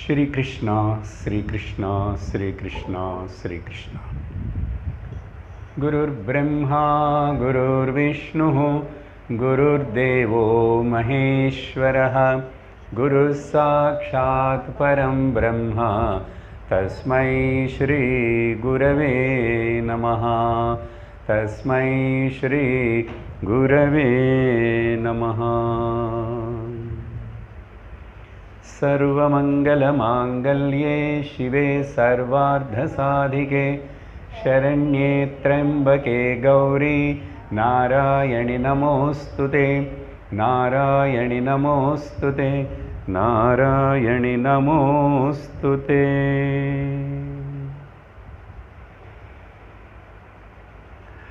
श्री कृष्ण श्री कृष्ण श्री कृष्ण श्री कृष्ण। गुरुर्ब्रह्मा गुरुर्विष्णुः गुरुर्देवो महेश्वरः गुरुः साक्षात् परं ब्रह्म तस्मै श्री गुरवे नमः। तस्मै श्री गुरवे नमः। सर्वमंगलमांगल्ये शिवे सर्वार्धसाधिके शरण्ये त्र्यंबके गौरी नारायणि नमोस्तुते। नारायणि नमोस्तुते। नारायणि नमोस्तुते।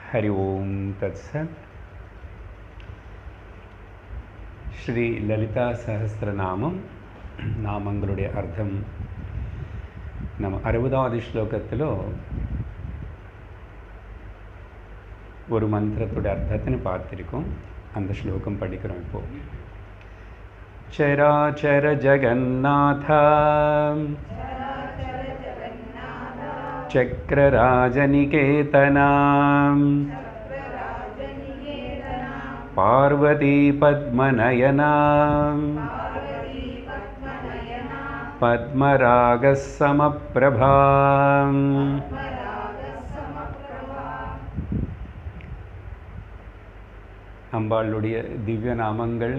हरि ओम तत्सत्। श्री ललिता सहस्रनामम நாமங்களுடைய அர்த்தம் நம்ம 60வது ஸ்லோகத்தில் ஒரு மந்திரத்துடைய அர்த்தத்தை பார்த்திருக்கோம். அந்த ஸ்லோகம் படிக்கிறோம் இப்போ. சராச்சர ஜகநாத சக்கரராஜநிகேதனா பார்வதி பத்மநயனா பத்மராகசமப்ரபா. அம்பாளுடைய திவ்ய நாமங்கள்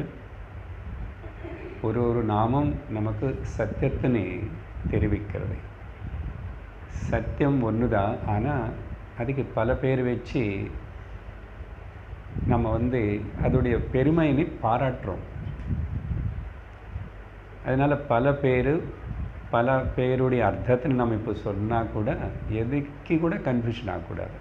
ஒரு நாமம் நமக்கு சத்தியத்தினை தெரிவிக்கிறது. சத்தியம் ஒன்று தான், ஆனால் அதுக்கு பல பேர் வச்சு நம்ம அதோடைய பெருமையினை பாராட்டுறோம். அதனால் பல பேருடைய அர்த்தத்தை நம்ம இப்போ சொன்னால் கூட எதுக்கு கூட கன்ஃபியூஷன் ஆகக்கூடாது.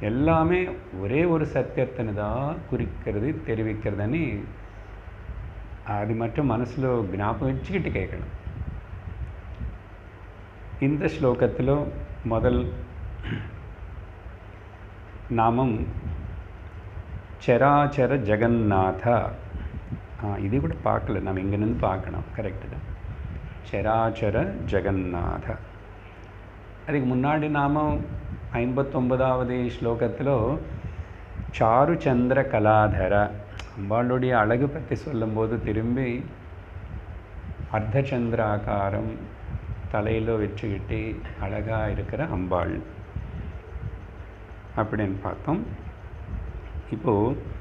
எல்லாமே ஒரே ஒரு சத்தியத்தினை தான் குறிக்கிறது, தெரிவிக்கிறதுன்னு அது மட்டும் மனசில் ஞாபகம் வச்சுக்கிட்டு கேட்கணும். இந்த ஸ்லோகத்தில் முதல் நாமம் சராச்சர ஜெகநாத. இது கூட பார்க்கல, நம்ம இங்கேருந்து பார்க்கணும். கரெக்டு தான். சராச்சர ஜெகநாத. அதுக்கு முன்னாடி நாமம் 59வது ஸ்லோகத்தில் சாரு சந்திர கலாதர அம்பாளுடைய அழகு பற்றி சொல்லும்போது திரும்பி அர்த்தச்சந்திர ஆகாரம் தலையில் வச்சுக்கிட்டு அழகாக இருக்கிற அம்பாள் அப்படின்னு பார்த்தோம். இப்போது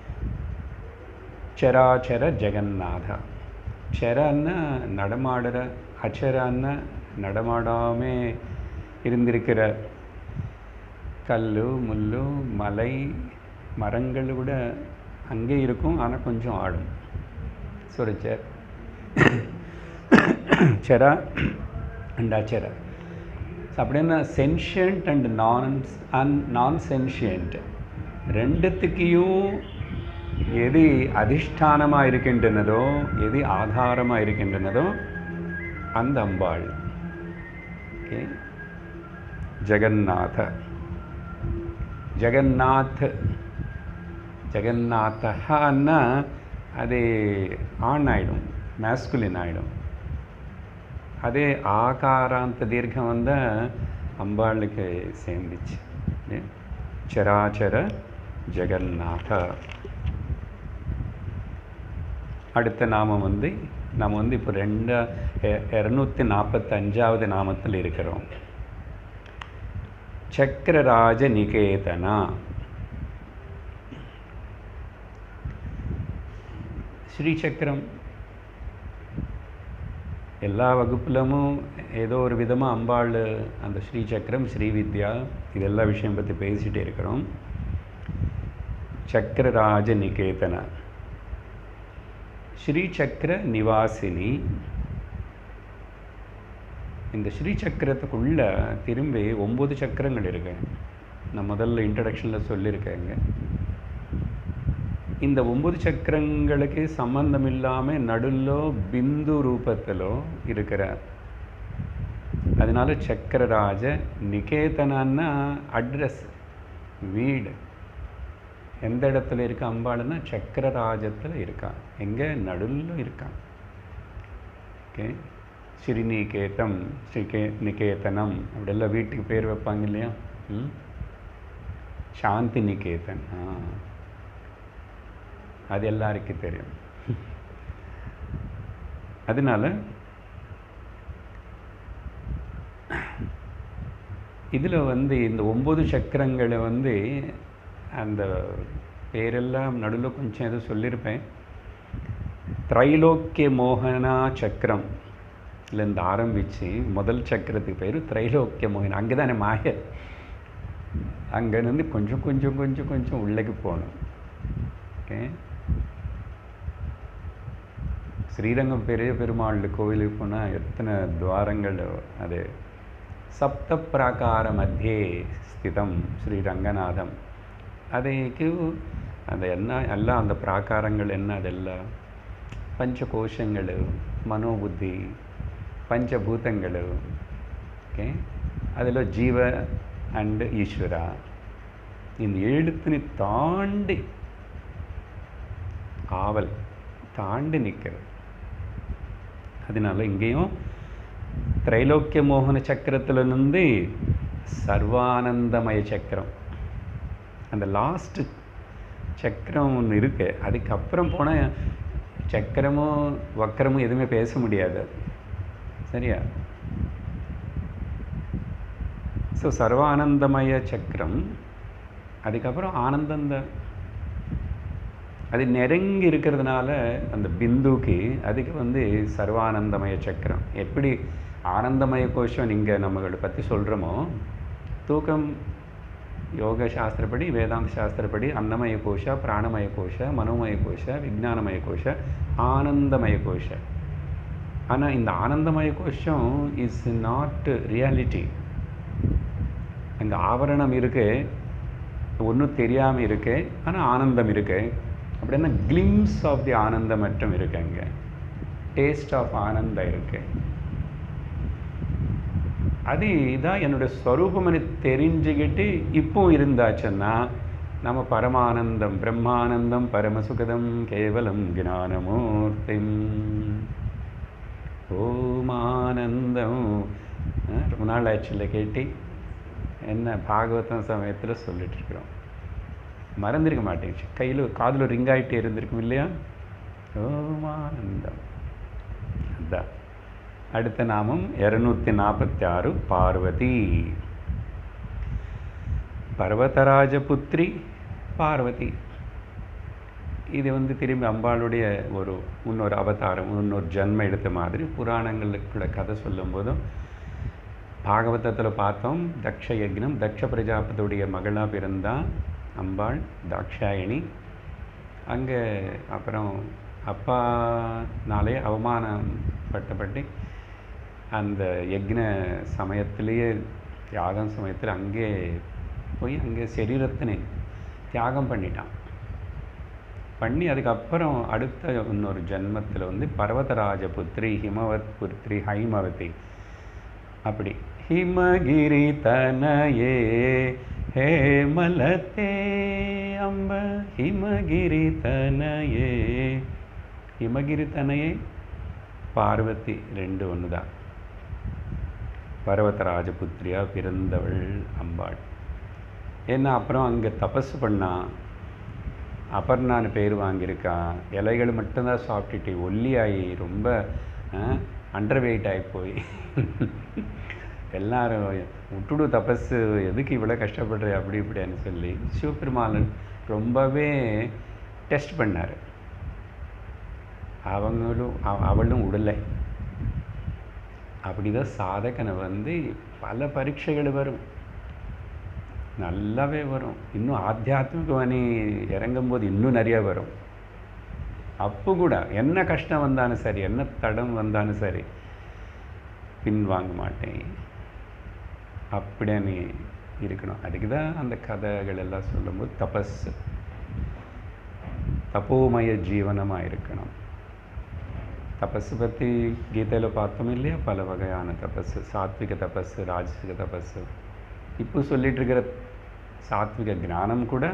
சராச்சர ஜெகநாத. சரன்னா நடமாடுற, அச்சரான்னா நடமாடாமே இருந்திருக்கிற. கல் முள்ளு மலை மரங்கள் கூட அங்கே இருக்கும், ஆனால் கொஞ்சம் ஆடும். சுரச்சர் சரா அண்ட் அச்சரா. அப்படின்னா சென்ஷியன்ட் அண்ட் நான் சென்ஷியன்ட் ரெண்டுத்துக்கையும் எது அதிஷ்டானமாக இருக்கின்றனதோ, எது ஆதாரமாக இருக்கின்றனதோ அந்த அம்பாள். ஓகே. ஜெகநாத. ஜெகநாதன்னா அது ஆண் ஆகிடும், மேஸ்குலின் ஆகிடும். அதே ஆகாராந்த தீர்க்கம் வந்தால் அம்பாளுக்கு சேர்ந்துச்சு. சராச்சர ஜெகநாத. அடுத்த நாமம் நம்ம இப்போ 245வது நாமத்தில் இருக்கிறோம். சக்கரராஜ நிகேதனா. ஸ்ரீசக்கரம் எல்லா வகுப்புலமும் ஏதோ ஒரு விதமாக அம்பாள் அந்த ஸ்ரீசக்கரம் ஸ்ரீவித்யா இதெல்லா விஷயம் பற்றி பேசிகிட்டே இருக்கிறோம். சக்கரராஜ நிகேதனா. ஸ்ரீசக்கர நிவாசினி. இந்த ஸ்ரீசக்கரத்துக்குள்ள திரும்பி 9 சக்கரங்கள் இருக்கு. நான் முதல்ல இன்ட்ரடக்ஷனில் சொல்லியிருக்கேங்க. இந்த 9 சக்கரங்களுக்கு சம்பந்தம் இல்லாமல் நடுலோ பிந்து ரூபத்திலோ இருக்கிறார். அதனால சக்கரராஜ நிகேதனான்னா அட்ரஸ், வீடு. எந்த இடத்துல இருக்க அம்பாளுன்னா சக்கரராஜத்தில் இருக்கான். எங்கே? நடுவில் இருக்கான். ஓகே, ஸ்ரீநிகேதம், நிகேதனம் அப்படியெல்லாம் வீட்டுக்கு பேர் வைப்பாங்க இல்லையா? சாந்தி நிகேதன், அது எல்லாருக்கும் தெரியும். அதனால இதில் இந்த 9 சக்கரங்களை அந்த பேரெல்லாம் நடுவில் கொஞ்சம் எதுவும் சொல்லியிருப்பேன். திரைலோக்கிய மோகனா சக்கரம் இருந்து ஆரம்பித்து முதல் சக்கரத்துக்கு பேர் திரைலோக்கிய மோகனா. அங்கே தானே மாய, அங்கேருந்து கொஞ்சம் கொஞ்சம் கொஞ்சம் கொஞ்சம் உள்ளக்கு போகணும். ஓகே, ஸ்ரீரங்கம் பெரிய பெருமாள் கோவிலுக்கு போனால் எத்தனை துவாரங்கள். அது சப்த பிராகார மத்தியே ஸ்திதம் ஸ்ரீரங்கநாதம். அதுக்கு அந்த என்ன எல்லாம் அந்த பிராகாரங்கள் என்ன, அதெல்லாம் பஞ்சகோஷங்கள், மனோபுத்தி, பஞ்சபூதங்கள். ஓகே, அதில் ஜீவ அண்ட் ஈஸ்வரா இந்த எழுத்துனை தாண்டி ஆவல் தாண்டி நிற்கிறது. அதனால இங்கேயும் திரைலோக்கிய மோகன சக்கரத்திலிருந்து சர்வானந்தமய சக்கரம், அந்த லாஸ்ட் சக்கரம் ஒன்று இருக்கு. அதுக்கப்புறம் போனால் சக்கரமும் வக்கரமும் எதுவுமே பேச முடியாது. சரியா? ஸோ சர்வானந்தமய சக்கரம், அதுக்கப்புறம் ஆனந்தந்த அது நெருங்கி இருக்கிறதுனால அந்த பிந்துக்கு அதுக்கு சர்வானந்தமய சக்கரம். எப்படி ஆனந்தமய கோஷம் நீங்கள் நம்மளை பற்றி சொல்கிறோமோ, தூக்கம் யோக சாஸ்திரப்படி, வேதாந்த சாஸ்திரப்படி அன்னமய கோஷ, பிராணமய கோஷ, மனோமய கோஷ, விஜானமய கோஷ, ஆனந்தமய கோஷ. ஆனால் இந்த ஆனந்தமய கோஷம் இஸ் நாட் ரியாலிட்டி. அங்கே ஆவரணம் இருக்கு, ஒன்றும் தெரியாமல் இருக்கு, ஆனால் ஆனந்தம் இருக்கு. அப்படின்னா கிளிம்ஸ் ஆஃப் தி ஆனந்தம் மட்டும் இருக்கு, அங்கே டேஸ்ட் ஆஃப் ஆனந்தம் இருக்கு. அது இதான் என்னுடைய ஸ்வரூபம்னு தெரிஞ்சுக்கிட்டு இப்போ இருந்தாச்சுன்னா நம்ம பரமானந்தம், பிரம்மானந்தம், பரமசுகதம், கேவலம் ஞானமூர்த்திம் ஓமானந்தம். ரொம்ப நாள் ஆக்சுவலில் கேட்டு என்ன பாகவதம் சமயத்தில் சொல்லிட்டு இருக்கிறோம். மறந்துருக்க மாட்டேங்குச்சு, கையில் காதில் ரிங் ஆகிட்டே இருந்திருக்கும் இல்லையா? ஓமானந்தம். அதுதான் அடுத்த நாமம் 246 பார்வதி. பர்வதராஜபுத்ரி பார்வதி. இது திரும்பி அம்பாளுடைய இன்னொரு அவதாரம், இன்னொரு ஜன்மம் எடுத்த மாதிரி புராணங்களுக்குள்ள கதை சொல்லும் போதும் பாகவதத்தில் பார்த்தோம். தக்ஷ யக்னம், தக்ஷ பிரஜாபதியுடைய மகளாக பிறந்தான் அம்பாள் தாக்ஷாயணி. அங்கே அப்புறம் அப்பானாலே அவமானப்பட்டப்பட்டு அந்த யக்ன சமயத்திலேயே, தியாகம் சமயத்தில் அங்கே போய் அங்கே சரீரத்தினை தியாகம் பண்ணிட்டான். பண்ணி அதுக்கப்புறம் அடுத்த இன்னொரு ஜென்மத்தில் பர்வதராஜபுத்ரி, ஹிமவத் புத்ரி, ஹைமவதி. அப்படி ஹிமகிரி தனயே ஹேமலதே அம்ப, ஹிமகிரி தனயே. ஹிமகிரி தனையே பார்வதி ரெண்டு ஒன்று தான். பர்வதராஜபுத்திரியாக பிறந்தவள் அம்பாள். ஏன்னா அப்புறம் அங்கே தபஸ் பண்ணா, அபர்ணான்னு பேர் வாங்கியிருக்கான். இலைகள் மட்டும்தான் சாப்பிட்டுட்டு ஒல்லியாகி ரொம்ப அண்டர் வெயிட் ஆகி போய் எல்லாரும் விட்டுடு தபஸ், எதுக்கு இவ்வளோ கஷ்டப்படுற அப்படி இப்படின்னு சொல்லி சிவபெருமான் ரொம்பவே டெஸ்ட் பண்ணார். அவளும் உடலை. அப்படிதான் சாதகனை பல பரீட்சைகள் வரும், நல்லாவே வரும். இன்னும் ஆத்தியாத்மிகவாணி இறங்கும்போது இன்னும் நிறைய வரும். அப்போ கூட என்ன கஷ்டம் வந்தாலும் சரி, என்ன தடம் வந்தாலும் சரி, பின்வாங்க மாட்டேன் அப்படின்னு இருக்கணும். அதுக்கு தான் அந்த கதைகள் எல்லாம் சொல்லும்போது தபஸ், தபோமய ஜீவனமாக இருக்கணும். தபஸ் பற்றி கீதையில் பார்த்தோம் இல்லையா? பல வகையான தபஸ், சாத்விக தபஸ், ராஜசிக தபஸ். இப்போ சொல்லிட்டு இருக்கிற சாத்விக ஞானம் கூட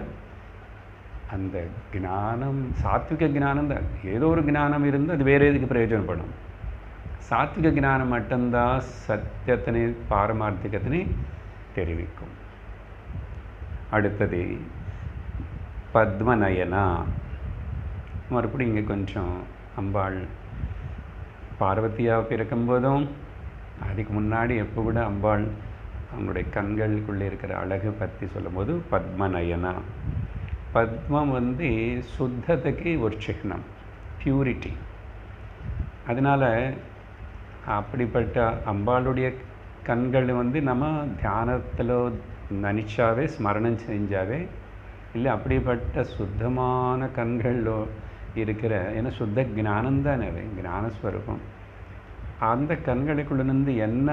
அந்த ஞானம் சாத்விக ஞானம் தான். ஏதோ ஒரு ஞானம் இருந்து அது வேறு எதுக்கு பிரயோஜனப்படும். சாத்விக ஞானம் மட்டும்தான் சத்தியத்தினை பாரமார்த்திகத்தினை தெரிவிக்கும். அடுத்தது பத்மநயனா. மறுபடியும் இங்கே கொஞ்சம் அம்பாள் பார்வதியாக பிறக்கும்போதும் அதுக்கு முன்னாடி எப்போ கூட அம்பாள் அவங்களுடைய கண்களுக்குள்ளே இருக்கிற அழகு பற்றி சொல்லும்போது பத்மநயனா. பத்மம் வந்து சுத்தத்துக்கு ஒரு சிஹ்னம், பியூரிட்டி. அதனால் அப்படிப்பட்ட அம்பாளுடைய கண்கள் வந்து நம்ம தியானத்தில் நினச்சாவே ஸ்மரணம் செஞ்சாவே இல்லை அப்படிப்பட்ட சுத்தமான கண்களில் இருக்கிற, ஏன்னா சுத்த ஞானம்தானே அது, ஞானஸ்வரூபம். அந்த கண்களுக்குள்ளேருந்து என்ன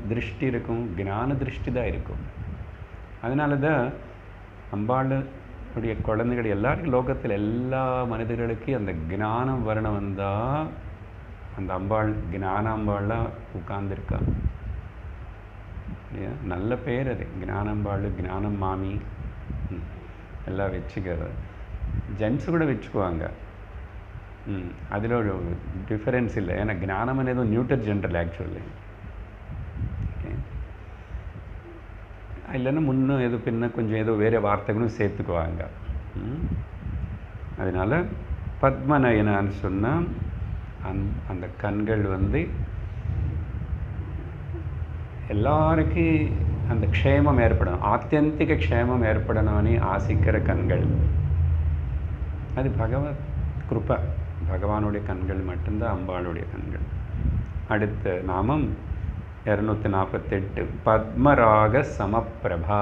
திருஷ்டி இருக்கும்? ஞான திருஷ்டி தான் இருக்கும். அதனால தான் அம்பாளுடைய குழந்தைகள் எல்லாருக்கும் லோகத்தில் எல்லா மனிதர்களுக்கும் அந்த ஞானம் வரணும் வந்தால் அந்த அம்பாள் ஞானாம்பாளாக உட்கார்ந்துருக்கா இல்லையா? நல்ல பேர் அது, ஞானாம்பாள், ஞானம் மாமி எல்லாம் வச்சுக்கிறது. ஜென்ஸ் கூட வச்சுக்குவாங்க. அதில் ஒரு டிஃபரன்ஸ் இல்லை. ஏன்னா ஞானம் అనేది நியூட்டர் ஜென்ரல் ஆக்சுவலி. ஓகே, இல்லைன்னா முன்னும் ஏதோ பின்ன கொஞ்சம் ஏதோ வேறு வார்த்தைகளும் சேர்த்துக்குவாங்க. அதனால் பத்மநயனான்னு சொன்னால் அந்த கண்கள் வந்து எல்லாருக்கும் அந்த க்ஷேமம் ஏற்படணும், ஆத்தியந்திக க்ஷேமம் ஏற்படணும்னு ஆசிக்கிற கண்கள். அது பகவத் கிருபா, பகவானுடைய கண்கள் மட்டும்தான் அம்பாளுடைய கண்கள். அடுத்த நாமம் 248 பத்மராக சமப்பிரபா.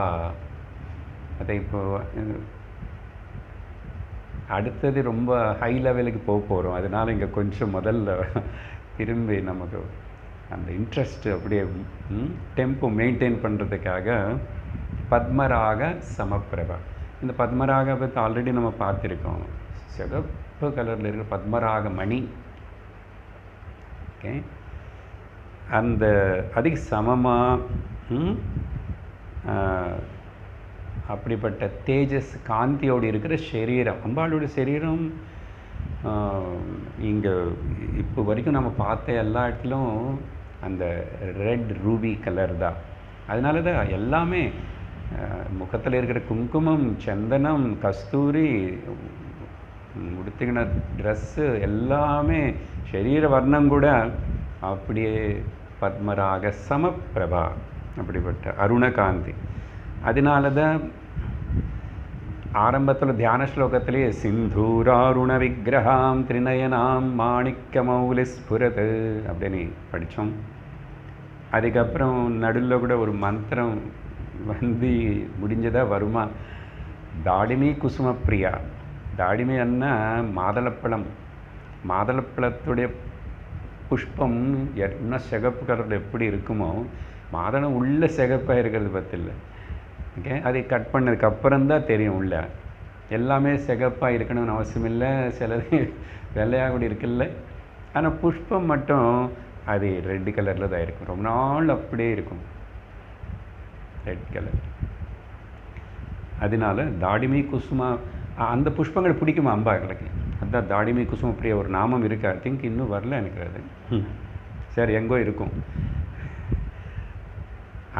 அதை இப்போ அடுத்தது ரொம்ப ஹை லெவலுக்கு போகிறோம். அதனால் இங்கே கொஞ்சம் முதல்ல திரும்பி நமக்கு அந்த இன்ட்ரெஸ்ட் அப்படியே டெம்போ மெயின்டைன் பண்ணுறதுக்காக பத்மராக சமப்பிரபா. இந்த பத்மராக பற்றி ஆல்ரெடி நம்ம பார்த்துருக்கோம். சிகப்பு கலரில் இருக்கிற பத்மராக மணி. ஓகே, அந்த அதுக்கு சமமாக அப்படிப்பட்ட தேஜஸ் காந்தியோடு இருக்கிற சரீரம், அம்பாளுடைய சரீரம் இங்கே இப்போ வரைக்கும் நம்ம பார்த்த எல்லா இடத்துலும் அந்த ரெட் ரூபி கலர் தான். அதனால தான் எல்லாமே முகத்தில் இருக்கிற குங்குமம், சந்தனம், கஸ்தூரி, உடுத்தின ட்ரெஸ்ஸு எல்லாமே சரீர வர்ணம் கூட அப்படியே பத்மராக சமப்பிரபா, அப்படிப்பட்ட அருணகாந்தி. அதனால தான் ஆரம்பத்தில் தியான ஸ்லோகத்திலேயே சிந்தூராருண விக்கிரகாம் திரிநயனாம் மாணிக்க மௌலி ஸ்புரத் அப்படின்னு படித்தோம். அதுக்கப்புறம் நடுவில் கூட ஒரு மந்திரம் வந்து முடிஞ்சதாக வருமா, தாடிமி குசும பிரியா. தாடிமி என்ன மாதளப்பழம், மாதளப்பழத்துடைய புஷ்பம் என்ன சிகப்பு கலரில் எப்படி இருக்குமோ, மாதளம் உள்ள சிகப்பாக இருக்கிறது பற்றில்லை. ஓகே, அதை கட் பண்ணதுக்கப்புறம் தான் தெரியும் உள்ள எல்லாமே சிகப்பாக இருக்கணும்னு அவசியம் இல்லை, சிலது வெள்ளையாக கூட இருக்குல்ல. ஆனால் புஷ்பம் மட்டும் அது ரெட் கலரில் தான் இருக்கும், ரொம்ப நாள் அப்படியே இருக்கும் ரெட் கலர். அதனால தாடிமி குசுமா அந்த புஷ்பங்கள் பிடிக்குமா அம்பாளுக்கு, அதுதான் தாடிமி குசும பிரியா ஒரு நாமம் இருக்குது. ஐ திங்க் இன்னும் வரல எனக்கு அது. சரி, எங்கோ இருக்கும்.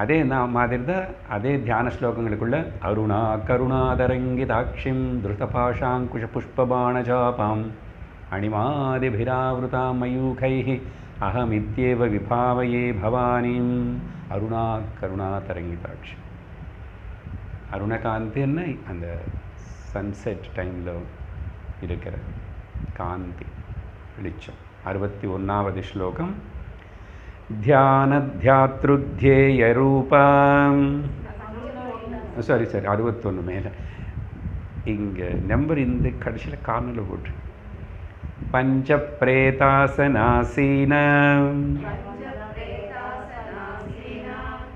அதே மாதிரி தான் அதே தியான ஸ்லோகங்களுக்குள்ள அருணா கருணாதரங்கிதாட்சிம் திருதபாஷாங்குஷ புஷ்பபாணஜாபாம் அணிமாதிபிராவிருதாம் மயூகை அகமித்யேவ விபாவயே பவானிம். அருணா கருணாதரங்கிதாட்சி, அருணகாந்தின்னு அந்த சன்செட் டைமில் இருக்கிற காந்தி வெளிச்சம். 61வது ஸ்லோகம் தியானத்யாத்ருத்யேய ரூபம். சாரி 61 மேலே இங்கே நம்பர் இந்த கடைசியில் கார்னரில் போட்டு பஞ்ச பிரேதாசனாசீன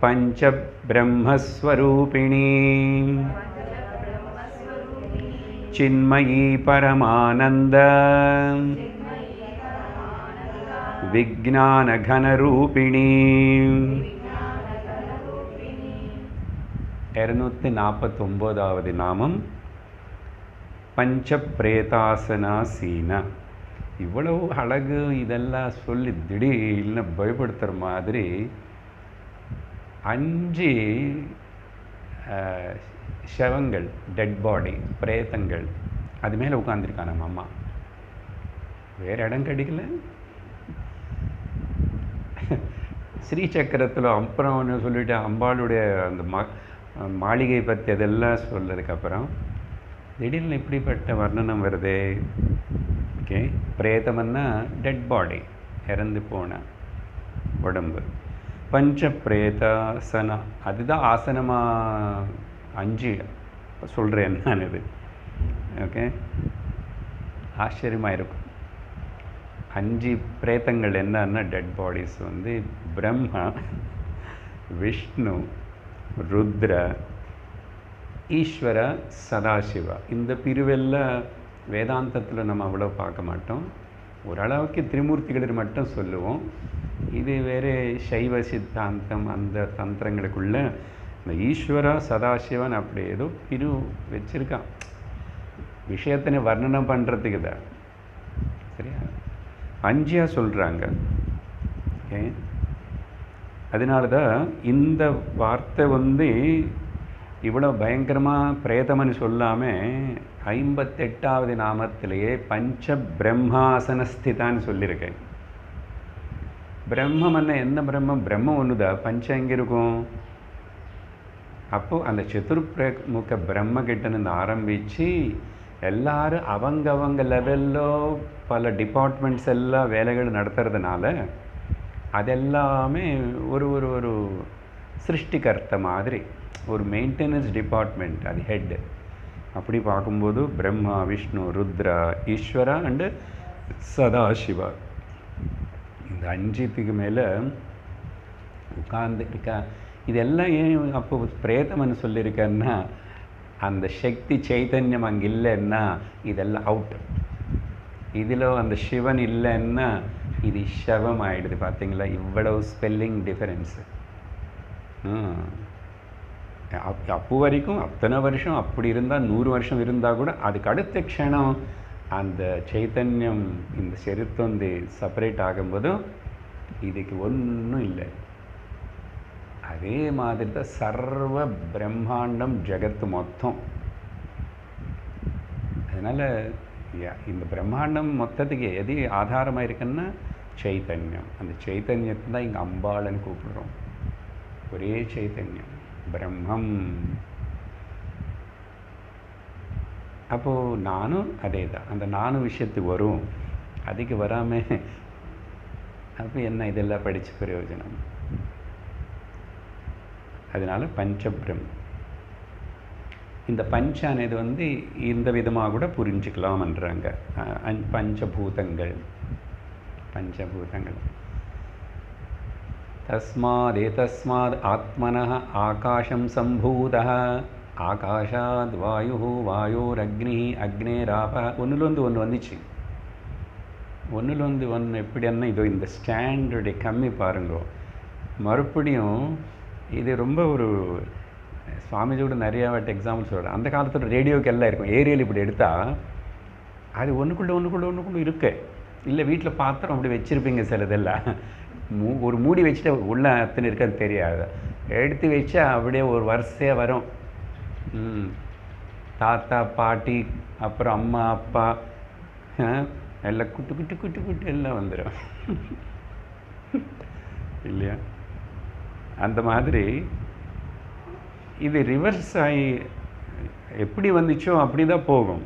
பஞ்ச பிரம்மஸ்வரூபிணி சின்மயி பரமானந்த விஜ்ஞானகனரூபிணி. 249வது நாமம் பஞ்ச பிரேதாசனாசீன. இவ்வளவு அழகு இதெல்லாம் சொல்லி திடீர்னு பயப்படுத்துகிற மாதிரி 5 சவங்கள், டெட் பாடி, பிரேதங்கள் அது மேலே உட்காந்துருக்கான் நம்ம அம்மா. வேறு இடம் கிடைக்கல. ஸ்ரீசக்கரத்தில் அப்புறம் ஒன்று சொல்லிவிட்டு அம்பாளுடைய அந்த மாளிகை பற்றி அதெல்லாம் சொல்லதுக்கப்புறம் திடீர்னு இப்படிப்பட்ட வர்ணனம் வருதே. ஓகே, பிரேதம்னா டெட் பாடி, இறந்து போன உடம்பு. பஞ்ச பிரேதாசனம், அதுதான் ஆசனமாக 5 சொல்கிறேன் நான். இது ஓகே, ஆச்சரியமாக இருக்கும். 5 பிரேதங்கள் என்னன்னா டெட் பாடிஸ் வந்து பிரம்மா, விஷ்ணு, ருத்ர, ஈஸ்வர, சதாசிவா. இந்த பிரிவெல்லாம் வேதாந்தத்தில் நம்ம அவ்வளோ பார்க்க மாட்டோம். ஓரளவுக்கு திரிமூர்த்திகளில் மட்டும் சொல்லுவோம். இது வேறு சைவ சித்தாந்தம் அந்த தந்திரங்களுக்குள்ள இந்த ஈஸ்வரா சதாசிவன் அப்படி ஏதோ பிரிவு வச்சுருக்கான், விஷயத்தினை வர்ணனம் பண்ணுறதுக்கு தான். சரியா, 5 சொல்கிறாங்க. ஓகே, அதனால தான் இந்த வார்த்தை வந்து இவ்வளோ பயங்கரமாக பிரேதம்னு சொல்லாமல் 58வது நாமத்திலேயே பஞ்ச பிரம்மாசனஸ்திதான்னு சொல்லியிருக்கேன். பிரம்மம்னா என்ன? பிரம்மம் ஒன்று தான். பஞ்சம் எங்கே இருக்கும்? அப்போது அந்த சதுர்முக பிரம்ம கிட்டேருந்து ஆரம்பித்து எல்லாரும் அவங்க லெவலில் பல டிபார்ட்மெண்ட்ஸ் எல்லாம் வேலைகள் நடத்துறதுனால அதெல்லாமே ஒரு ஒரு ஒரு சிருஷ்டிகர்த்த மாதிரி ஒரு மெயின்டெனன்ஸ் டிபார்ட்மெண்ட், அது ஹெட்டு. அப்படி பார்க்கும்போது பிரம்மா, விஷ்ணு, ருத்ரா, ஈஸ்வரா அண்டு சதாசிவா, இந்த 5க்கு மேலே உட்கார்ந்து இருக்கா. இதெல்லாம் ஏன் அப்போ பிரேதம்னு சொல்லியிருக்கேன்னா, அந்த சக்தி சைத்தன்யம் அங்கே இல்லைன்னா இதெல்லாம் அவுட். இதில் அந்த சிவன் இல்லைன்னா இது சவம் ஆகிடுது. பார்த்தீங்களா, இவ்வளவு ஸ்பெல்லிங் டிஃபரன்ஸு. அப்போ வரைக்கும் அத்தனை வருஷம் அப்படி இருந்தால் 100 வருஷம் இருந்தால் கூட அதுக்கு அடுத்த க்ஷணம் அந்த சைத்தன்யம் இந்த செருத்து வந்து செப்பரேட் ஆகும்போதும் இதுக்கு ஒன்றும் இல்லை. அதே மாதிரி தான் சர்வ பிரம்மாண்டம் ஜெகத்து மொத்தம். அதனால் இந்த பிரம்மாண்டம் மொத்தத்துக்கு எது ஆதாரமாக இருக்குன்னா சைத்தன்யம். அந்த சைத்தன்யத்தை தான் இங்கே அம்பாளன்னு கூப்பிடுறோம். ஒரே சைத்தன்யம் பிரம்மம். அப்போது நானும் அதே தான். அந்த நானும் விஷயத்துக்கு வரும், அதுக்கு வராமல் அப்போ என்ன இதெல்லாம் படித்த பிரயோஜனம்? அதனால் பஞ்சபிரம். இந்த பஞ்சானது வந்து இந்த விதமாக கூட புரிஞ்சுக்கலாம்ன்றாங்க. பஞ்சபூதங்கள். தஸ்மாத் ஆத்மனः ஆகாசம் சம்பூதः ஆகாஷாத் வாயு வாயோரக்னி அக்னேராப. ஒன்றுலேருந்து ஒன்று வந்துச்சு. ஒன்றுலேருந்து ஒன்று எப்படின்னா இதோ இந்த ஸ்டாண்டர்டை கம்மி பாருங்கோ. மறுபடியும் இது ரொம்ப ஒரு சுவாமிஜியோட நிறையா வாட்டி எக்ஸாம்பிள் சொல்கிறேன். அந்த காலத்தில் ரேடியோக்கு எல்லாம் இருக்கும். ஏரியல் இப்படி எடுத்தால் அது ஒன்றுக்குள்ளே இருக்கு. இல்லை வீட்டில் பாத்திரம் அப்படி வச்சுருப்பீங்க சிலதெல்லாம். ஒரு மூடி வச்சுட்டு உள்ளே அத்தனை இருக்கான்னு தெரியாது. எடுத்து வச்சா அப்படியே ஒரு வரிசையாக வரும். தாத்தா, பாட்டி, அப்புறம் அம்மா, அப்பா எல்லாம் குட்டு எல்லாம் வந்துடும் இல்லையா? அந்த மாதிரி இது ரிவர்ஸ் ஆகி எப்படி வந்துச்சோ அப்படி தான் போகும்.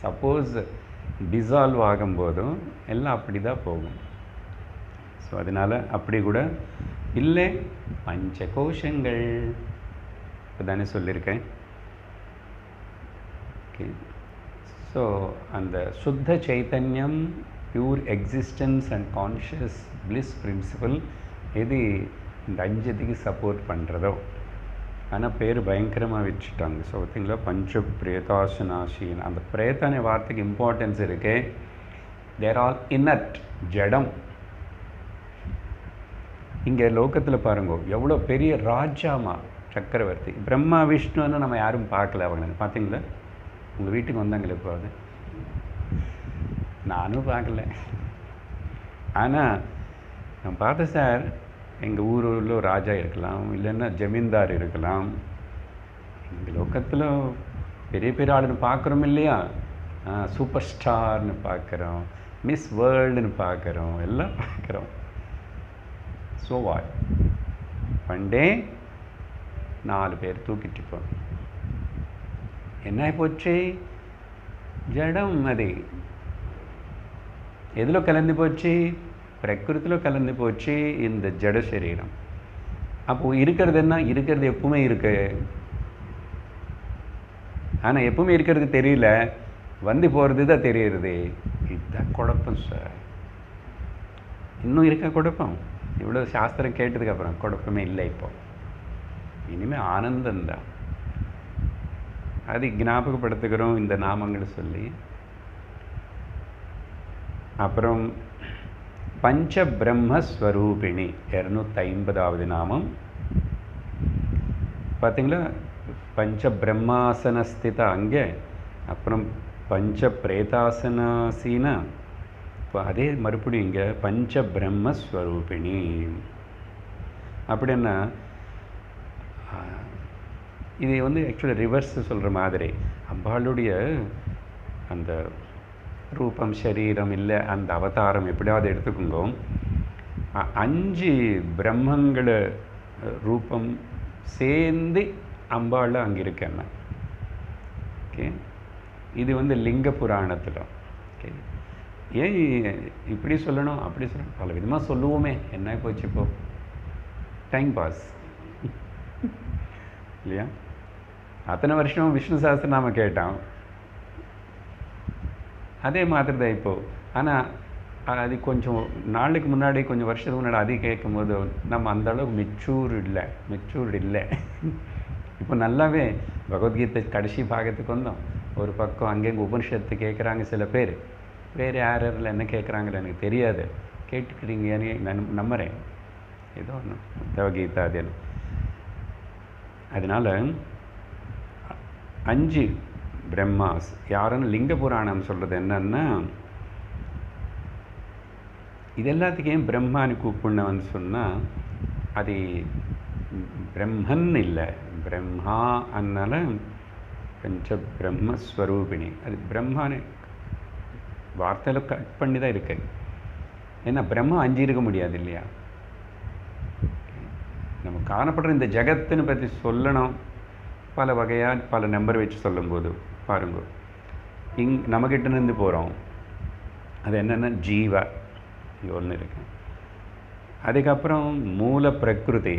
சப்போஸ் டிசால்வ் ஆகும்போதும் எல்லாம் அப்படி தான் போகும். ஸோ அதனால் அப்படி கூட இல்லை. பஞ்ச கோஷங்கள் இப்போ தானே சொல்லியிருக்கேன். ஓகே, ஸோ அந்த சுத்த சைத்தன்யம், pure existence and conscious bliss principle எது இந்த 5க்கு சப்போர்ட் பண்ணுறதோ. ஆனால் பேர் பயங்கரமாக வச்சுட்டாங்க. ஸோ பார்த்தீங்களா, பஞ்ச பிரேதாசனாசின்னு அந்த பிரேதான வார்த்தைக்கு இம்பார்ட்டன்ஸ் இருக்கு. தேர் ஆல் இன்னட், ஜடம். இங்கே லோகத்தில் பாருங்க எவ்வளோ பெரிய ராஜாமா சக்கரவர்த்தி. பிரம்மா விஷ்ணுன்னு நம்ம யாரும் பார்க்கல. அவங்க பார்த்தீங்களா, உங்கள் வீட்டுக்கு வந்தாங்களே இப்போ அது நானும் பார்க்கல. ஆனால் நான் பார்த்தேன் சார், எங்கள் ஊரில் ராஜா இருக்கலாம், இல்லைன்னா ஜமீன்தார் இருக்கலாம். எங்கள் லோக்கத்தில் பெரிய பெரிய ஆளுன்னு பார்க்குறோம் இல்லையா? சூப்பர் ஸ்டார்னு பார்க்குறோம், மிஸ் வேர்ல்டுன்னு பார்க்குறோம், எல்லாம் பார்க்குறோம். ஸோ வாட், ஒன் டே 4 பேர் தூக்கிட்டு போகிறோம். என்ன போச்சு? ஜடம். అది எதில் கலந்து போச்சு? பிரகிருத்தில் கலந்து போச்சு இந்த ஜட சரீரம். அப்போது இருக்கிறது என்ன? இருக்கிறது எப்பவுமே இருக்கு. ஆனால் எப்பவுமே இருக்கிறது தெரியல, வந்து போகிறது தான் தெரியுறது. இதுதான் குழப்பம் சார். இன்னும் இருக்கா குழப்பம்? இவ்வளோ சாஸ்திரம் கேட்டதுக்கப்புறம் குழப்பமே இல்லை. இப்போ இனிமேல் ஆனந்தந்தான். அது ஞாபகப்படுத்துகிறோம் இந்த நாமங்களை சொல்லி. அப்புறம் பஞ்ச பிரம்மஸ்வரூபிணி 250வது நாமம் பார்த்தீங்களா? பஞ்ச பிரம்மாசனஸ்திதா அங்கே, அப்புறம் பஞ்ச பிரேதாசனாசீனா. இப்போ அதே மறுபடியும் இங்கே பஞ்ச பிரம்மஸ்வரூபிணி. அப்படின்னா இது வந்து ஆக்சுவலி ரிவர்ஸ் சொல்கிற மாதிரி. அம்பாளுடைய அந்த ரூபம், சரீரம் இல்லை அந்த அவதாரம் எப்படியாவது எடுத்துக்கோங்க. 5 பிரம்மங்கள ரூபம் சேர்ந்து அம்பாள் அங்கே இருக்கேன். ஓகே, இது வந்து லிங்க புராணத்தில். ஓகே, ஏன் இப்படி சொல்லணும் அப்படி சொல்லணும், பல விதமாக சொல்லுவோமே. என்ன போச்சு இப்போ? டைம் பாஸ் இல்லையா? அத்தனை வருஷம் விஷ்ணு சஹஸ்ரநாமம் கேட்டோம், அதே மாதிரி தான் இப்போது. ஆனால் அது கொஞ்சம் நாளைக்கு முன்னாடி, கொஞ்சம் வருஷத்துக்கு முன்னாடி அது கேட்கும்போது நம்ம அந்தளவுக்கு மெச்சூர்டு இல்லை. இப்போ நல்லாவே பகவத்கீதை கடைசி பாகத்துக்கு வந்தோம். ஒரு பக்கம் அங்கேங்க உபனிஷத்து கேட்குறாங்க சில பேர். வேறு யாரில் என்ன கேட்குறாங்கன்னு எனக்கு தெரியாது. கேட்டுக்கிறீங்கன்னு நான் நம்புகிறேன். ஏதோ ஒன்று பகவத்கீதா அது. அதனால் 5 பிரம்மாஸ் யாருன்னு லிங்க புராணம் சொல்கிறது என்னன்னா, இது எல்லாத்துக்கும் ஏன் பிரம்மான்னு கூப்பிடணும்னு சொன்னால், அது பிரம்மன் இல்லை, பிரம்மா. அதனால பஞ்ச பிரம்மஸ்வரூபிணி. அது பிரம்மான்னு வார்த்தையில் கட் பண்ணி தான் இருக்கு. ஏன்னா பிரம்மா 5 இருக்க முடியாது இல்லையா? நம்ம காணப்படுற இந்த ஜகத்துன்னு பற்றி சொல்லணும் பல வகையாக பல நம்பர் வச்சு சொல்லும்போது பாருங்க, நம்மக்கிட்டேருந்து போகிறோம். அது என்னென்னா ஜீவ, இங்கே ஒன்று இருக்கு. அதுக்கப்புறம் மூல பிரகிருதி,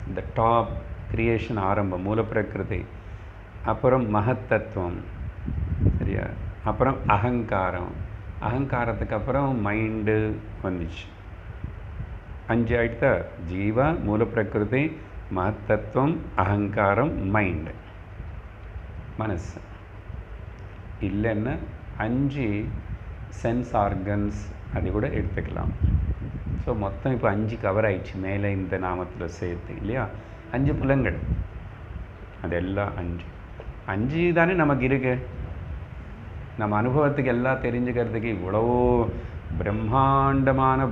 இந்த டாப் கிரியேஷன் ஆரம்பம் மூல பிரகிருதி. அப்புறம் மகத்தத்துவம், சரியா? அப்புறம் அகங்காரம். அகங்காரத்துக்கு அப்புறம் மைண்டு வந்துச்சு. 5 ஆகிட்டா? ஜீவ, மூல பிரகிருதி, மகத்தத்துவம், அகங்காரம், மைண்டு, மனசு. இல்லைன்னா 5 சென்ஸ் ஆர்கன்ஸ், அது கூட எடுத்துக்கலாம். ஸோ மொத்தம் இப்போ 5 கவர் ஆயிடுச்சு மேலே இந்த நாமத்தில் சேர்த்து இல்லையா? 5 புலங்கள், அதெல்லாம் 5 தானே நமக்கு இருக்கு. நம்ம அனுபவத்துக்கு எல்லாம் தெரிஞ்சுக்கிறதுக்கு இவ்வளவோ பிரம்மாண்டமான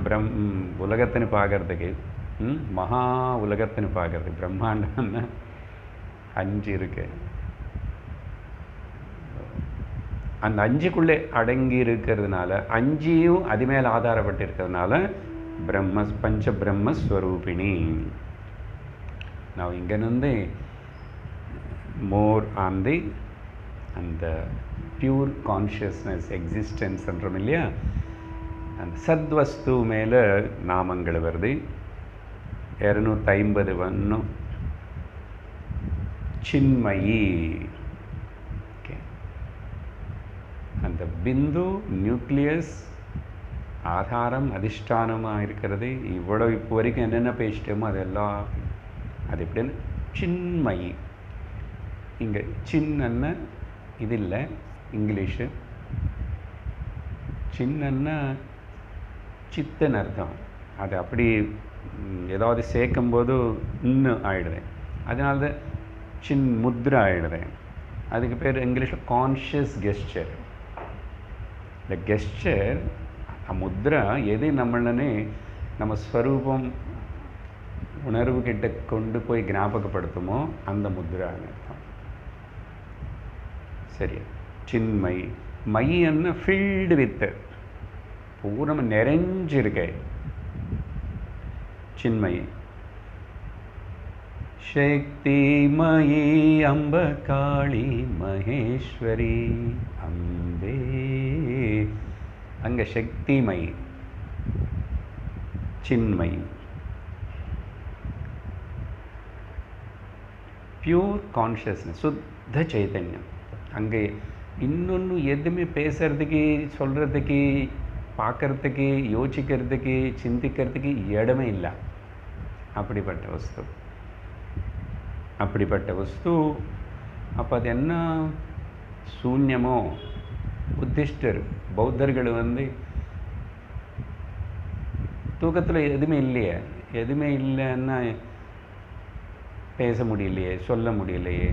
உலகத்தின்னு பார்க்கறதுக்கு, மகா உலகத்தின்னு பார்க்கறதுக்கு பிரம்மாண்டம்னா 5 இருக்கு. அந்த 5க்குள்ளே அடங்கி இருக்கிறதுனால, 5யும் அது மேலே ஆதாரப்பட்டு இருக்கிறதுனால பஞ்ச பிரம்மஸ்வரூபிணி. நான் இங்கேருந்து மோர் ஆன் தி அந்த பியூர் கான்ஷியஸ்னஸ் எக்ஸிஸ்டன்ஸ்ன்றோம் இல்லையா? அந்த சத்வஸ்து மேலே நாமங்கள் வருது. 250 வன்னும் சின்மயி. ஓகே, அந்த பிந்து நியூக்ளியஸ் ஆதாரம் அதிஷ்டானமாக இருக்கிறது. இவ்வளோ இப்போ வரைக்கும் என்னென்ன பேசிட்டோமோ அதெல்லாம் அது எப்படின்னு சின்மயி. இங்கே சின்னன்னா இது இல்லை இங்கிலீஷு. சின்னன்னா சித்தன்னு அர்த்தம். அது அப்படி ஏதாவது சேர்க்கும்போது இன்னும் ஆகிடுறேன். அதனால தான் சின் முத்ரா ஆகிடுறேன். அதுக்கு பேர் இங்கிலீஷில் கான்ஷியஸ் கெஸ்டர். இந்த கெஸ்டர் முத்ரா எது நம்மளனே நம்ம ஸ்வரூபம் உணர்வு கிட்ட கொண்டு போய் ஞாபகப்படுத்துமோ அந்த முத்ரான்னு அர்த்தம். சரியா? சின்மை மையன்னு ஃபில்டு வித் பூரம் நிறைஞ்சிருக்க சின்மயி. शक्तिमयी अम्ब काली महेश्वरी अम्बे अंग शक्तिमयी चिन्मयी प्यूर कॉन्शियसनेस शुद्ध चैतन्यम. अंगे இன்னொன்று எதுவுமே பேசுறதுக்கு சொல்கிறதுக்கு பார்க்கறதுக்கு யோசிக்கிறதுக்கு சிந்திக்கிறதுக்கு இடமே இல்லை. அப்படிப்பட்ட வஸ்து அப்போ அது என்ன சூன்யமோ. புத்திஸ்டர் பௌத்தர்கள் தூக்கத்தில் எதுவுமே இல்லையே, எதுவுமே இல்லைன்னா பேச முடியலையே, சொல்ல முடியலையே.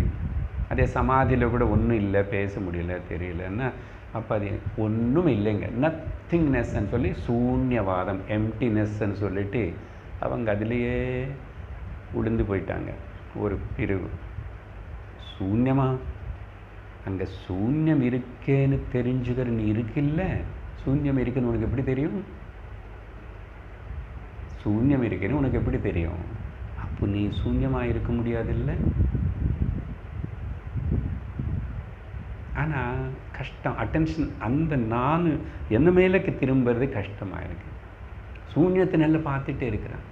அதே சமாதியில் கூட ஒன்றும் இல்லை, பேச முடியல, தெரியலன்னா அப்போ அது ஒன்றும் இல்லைங்க, நத்திங்னஸ்ன்னு சொல்லி சூன்யவாதம், எம்டினஸ்ன்னு சொல்லிட்டு அவங்க அதிலேயே உளுந்து போயிட்டாங்க. ஒரு பிரிவு சூன்யமா, அங்கே சூன்யம் இருக்கேன்னு தெரிஞ்சுக்கிற நீ இருக்குல்ல, சூன்யம் இருக்குன்னு உனக்கு எப்படி தெரியும்? சூன்யம் இருக்கேன்னு உனக்கு எப்படி தெரியும்? அப்போ நீ சூன்யமாக இருக்க முடியாதில்லை. ஆனால் கஷ்டம், அட்டென்ஷன் அந்த நான் என்ன மேலுக்கு திரும்புறது கஷ்டமாக இருக்கு. சூன்யத்தை நல்லா பார்த்துட்டே இருக்கிறான்.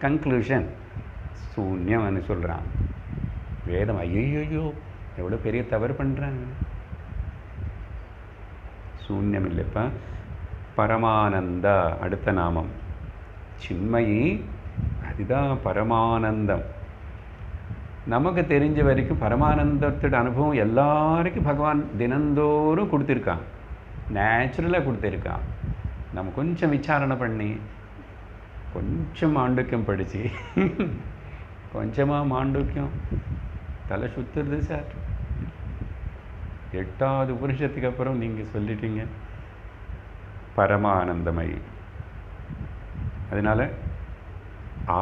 கன்க்ளூஷன் சூன்யம்னு சொல்கிறான். வேதம் ஐயோ எவ்வளோ பெரிய தவறு பண்ணுறாங்க. சூன்யம் இல்லைப்பா, பரமானந்தா அடுத்த நாமம். சின்மயி அதுதான் பரமானந்தம். நமக்கு தெரிஞ்ச வரைக்கும் பரமானந்தத்தோட அனுபவம் எல்லாருக்கும் பகவான் தினந்தோறும் கொடுத்துருக்கான், நேச்சுரலாக கொடுத்துருக்கான். நம்ம கொஞ்சம் விசாரணை பண்ணி கொஞ்சம் மாண்டூக்கியம் படித்து கொஞ்சமாக மாண்டூக்கியம் தலை சுற்றுறது சார். 8வது உபனிஷத்துக்கு அப்புறம் நீங்கள் சொல்லிட்டீங்க பரமானந்தமயி. அதனால்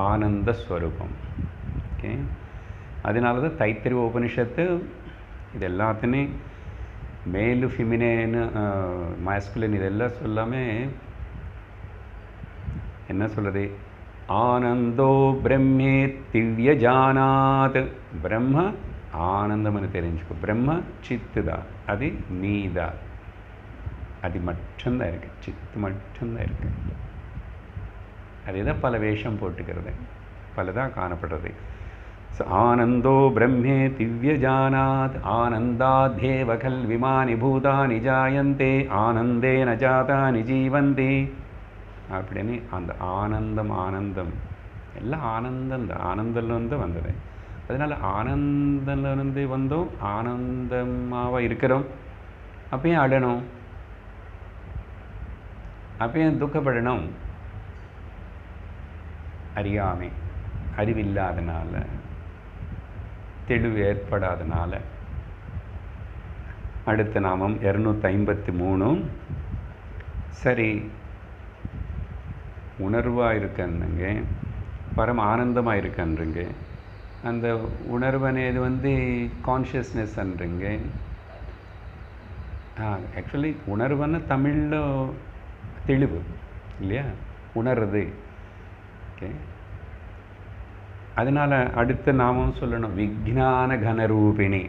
ஆனந்த ஸ்வரூபம். ஓகே, அதனால தான் தைத்திரிய உபனிஷத்து இது எல்லாத்துமே மேலு ஃபிமினேன்னு மாஸ்குலின் இதெல்லாம் சொல்லாமல் என்ன சொல்கிறது, ஆனந்தோ பிரம்மே திவ்யஜானாத். பிரம்ம ஆனந்தம்னு தெரிஞ்சுக்கோ. பிரம்ம சித்துதா, அது நீதா, அது மட்டும்தான் இருக்கு, சித்து மட்டும்தான் இருக்கு. அதுதான் பல வேஷம் போட்டுக்கிறது, பலதாக காணப்படுறது. ஆனந்தோ பிரம்மே திவ்யஜானாத் ஆனந்தாத்யேவ கல்விமானி பூதானி ஜாயந்தே ஆனந்தே ந ஜாதானி ஜீவந்தி அப்படின்னு அந்த ஆனந்தம் எல்லாம் ஆனந்தம்தான், ஆனந்திலிருந்து வந்தது. அதனால் ஆனந்திலிருந்து வந்தோம், ஆனந்தமாக இருக்கிறோம். அப்பயும் அடணும், அப்பயும் துக்கப்படணும். அறியாமை, அறிவில்லாதனால, தெளிவு ஏற்படாதனால. அடுத்த நாமம் 253. சரி, உணர்வாக இருக்கன்னுங்க, பரம ஆனந்தமாக இருக்கன்றுங்க. அந்த உணர்வனேது கான்ஷியஸ்னஸ்ன்றீங்க. ஆக்சுவலி உணர்வுன்னு தமிழில் தெளிவு இல்லையா, உணர்றது. ஓகே, அதனால் அடுத்த நாமம் சொல்லணும் விஜ்ஞான கனரூபிணி.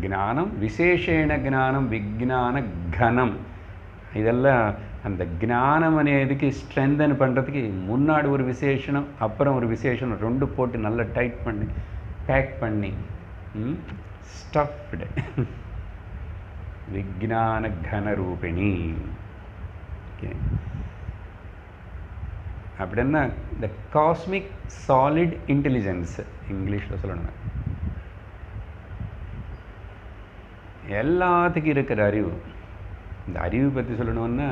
ஞானம் விசேஷேண ஞானம், விஜ்ஞான கனம். இதெல்லாம் அந்த ஞானம் அனேதுக்கு ஸ்ட்ரென்தன் பண்ணுறதுக்கு முன்னாடி ஒரு விசேஷனம், அப்புறம் ஒரு விசேஷனம், ரெண்டு போட்டு நல்லா டைட் பண்ணி பேக் பண்ணி ஸ்டஃப்டு விஜ்ஞான கனரூபிணி. ஓகே, அப்படின்னா இந்த காஸ்மிக் சாலிட் இன்டெலிஜென்ஸ் இங்கிலீஷில் சொல்லணும். எல்லாத்துக்கும் இருக்கிற அறிவு. இந்த அறிவு பற்றி சொல்லணுன்னா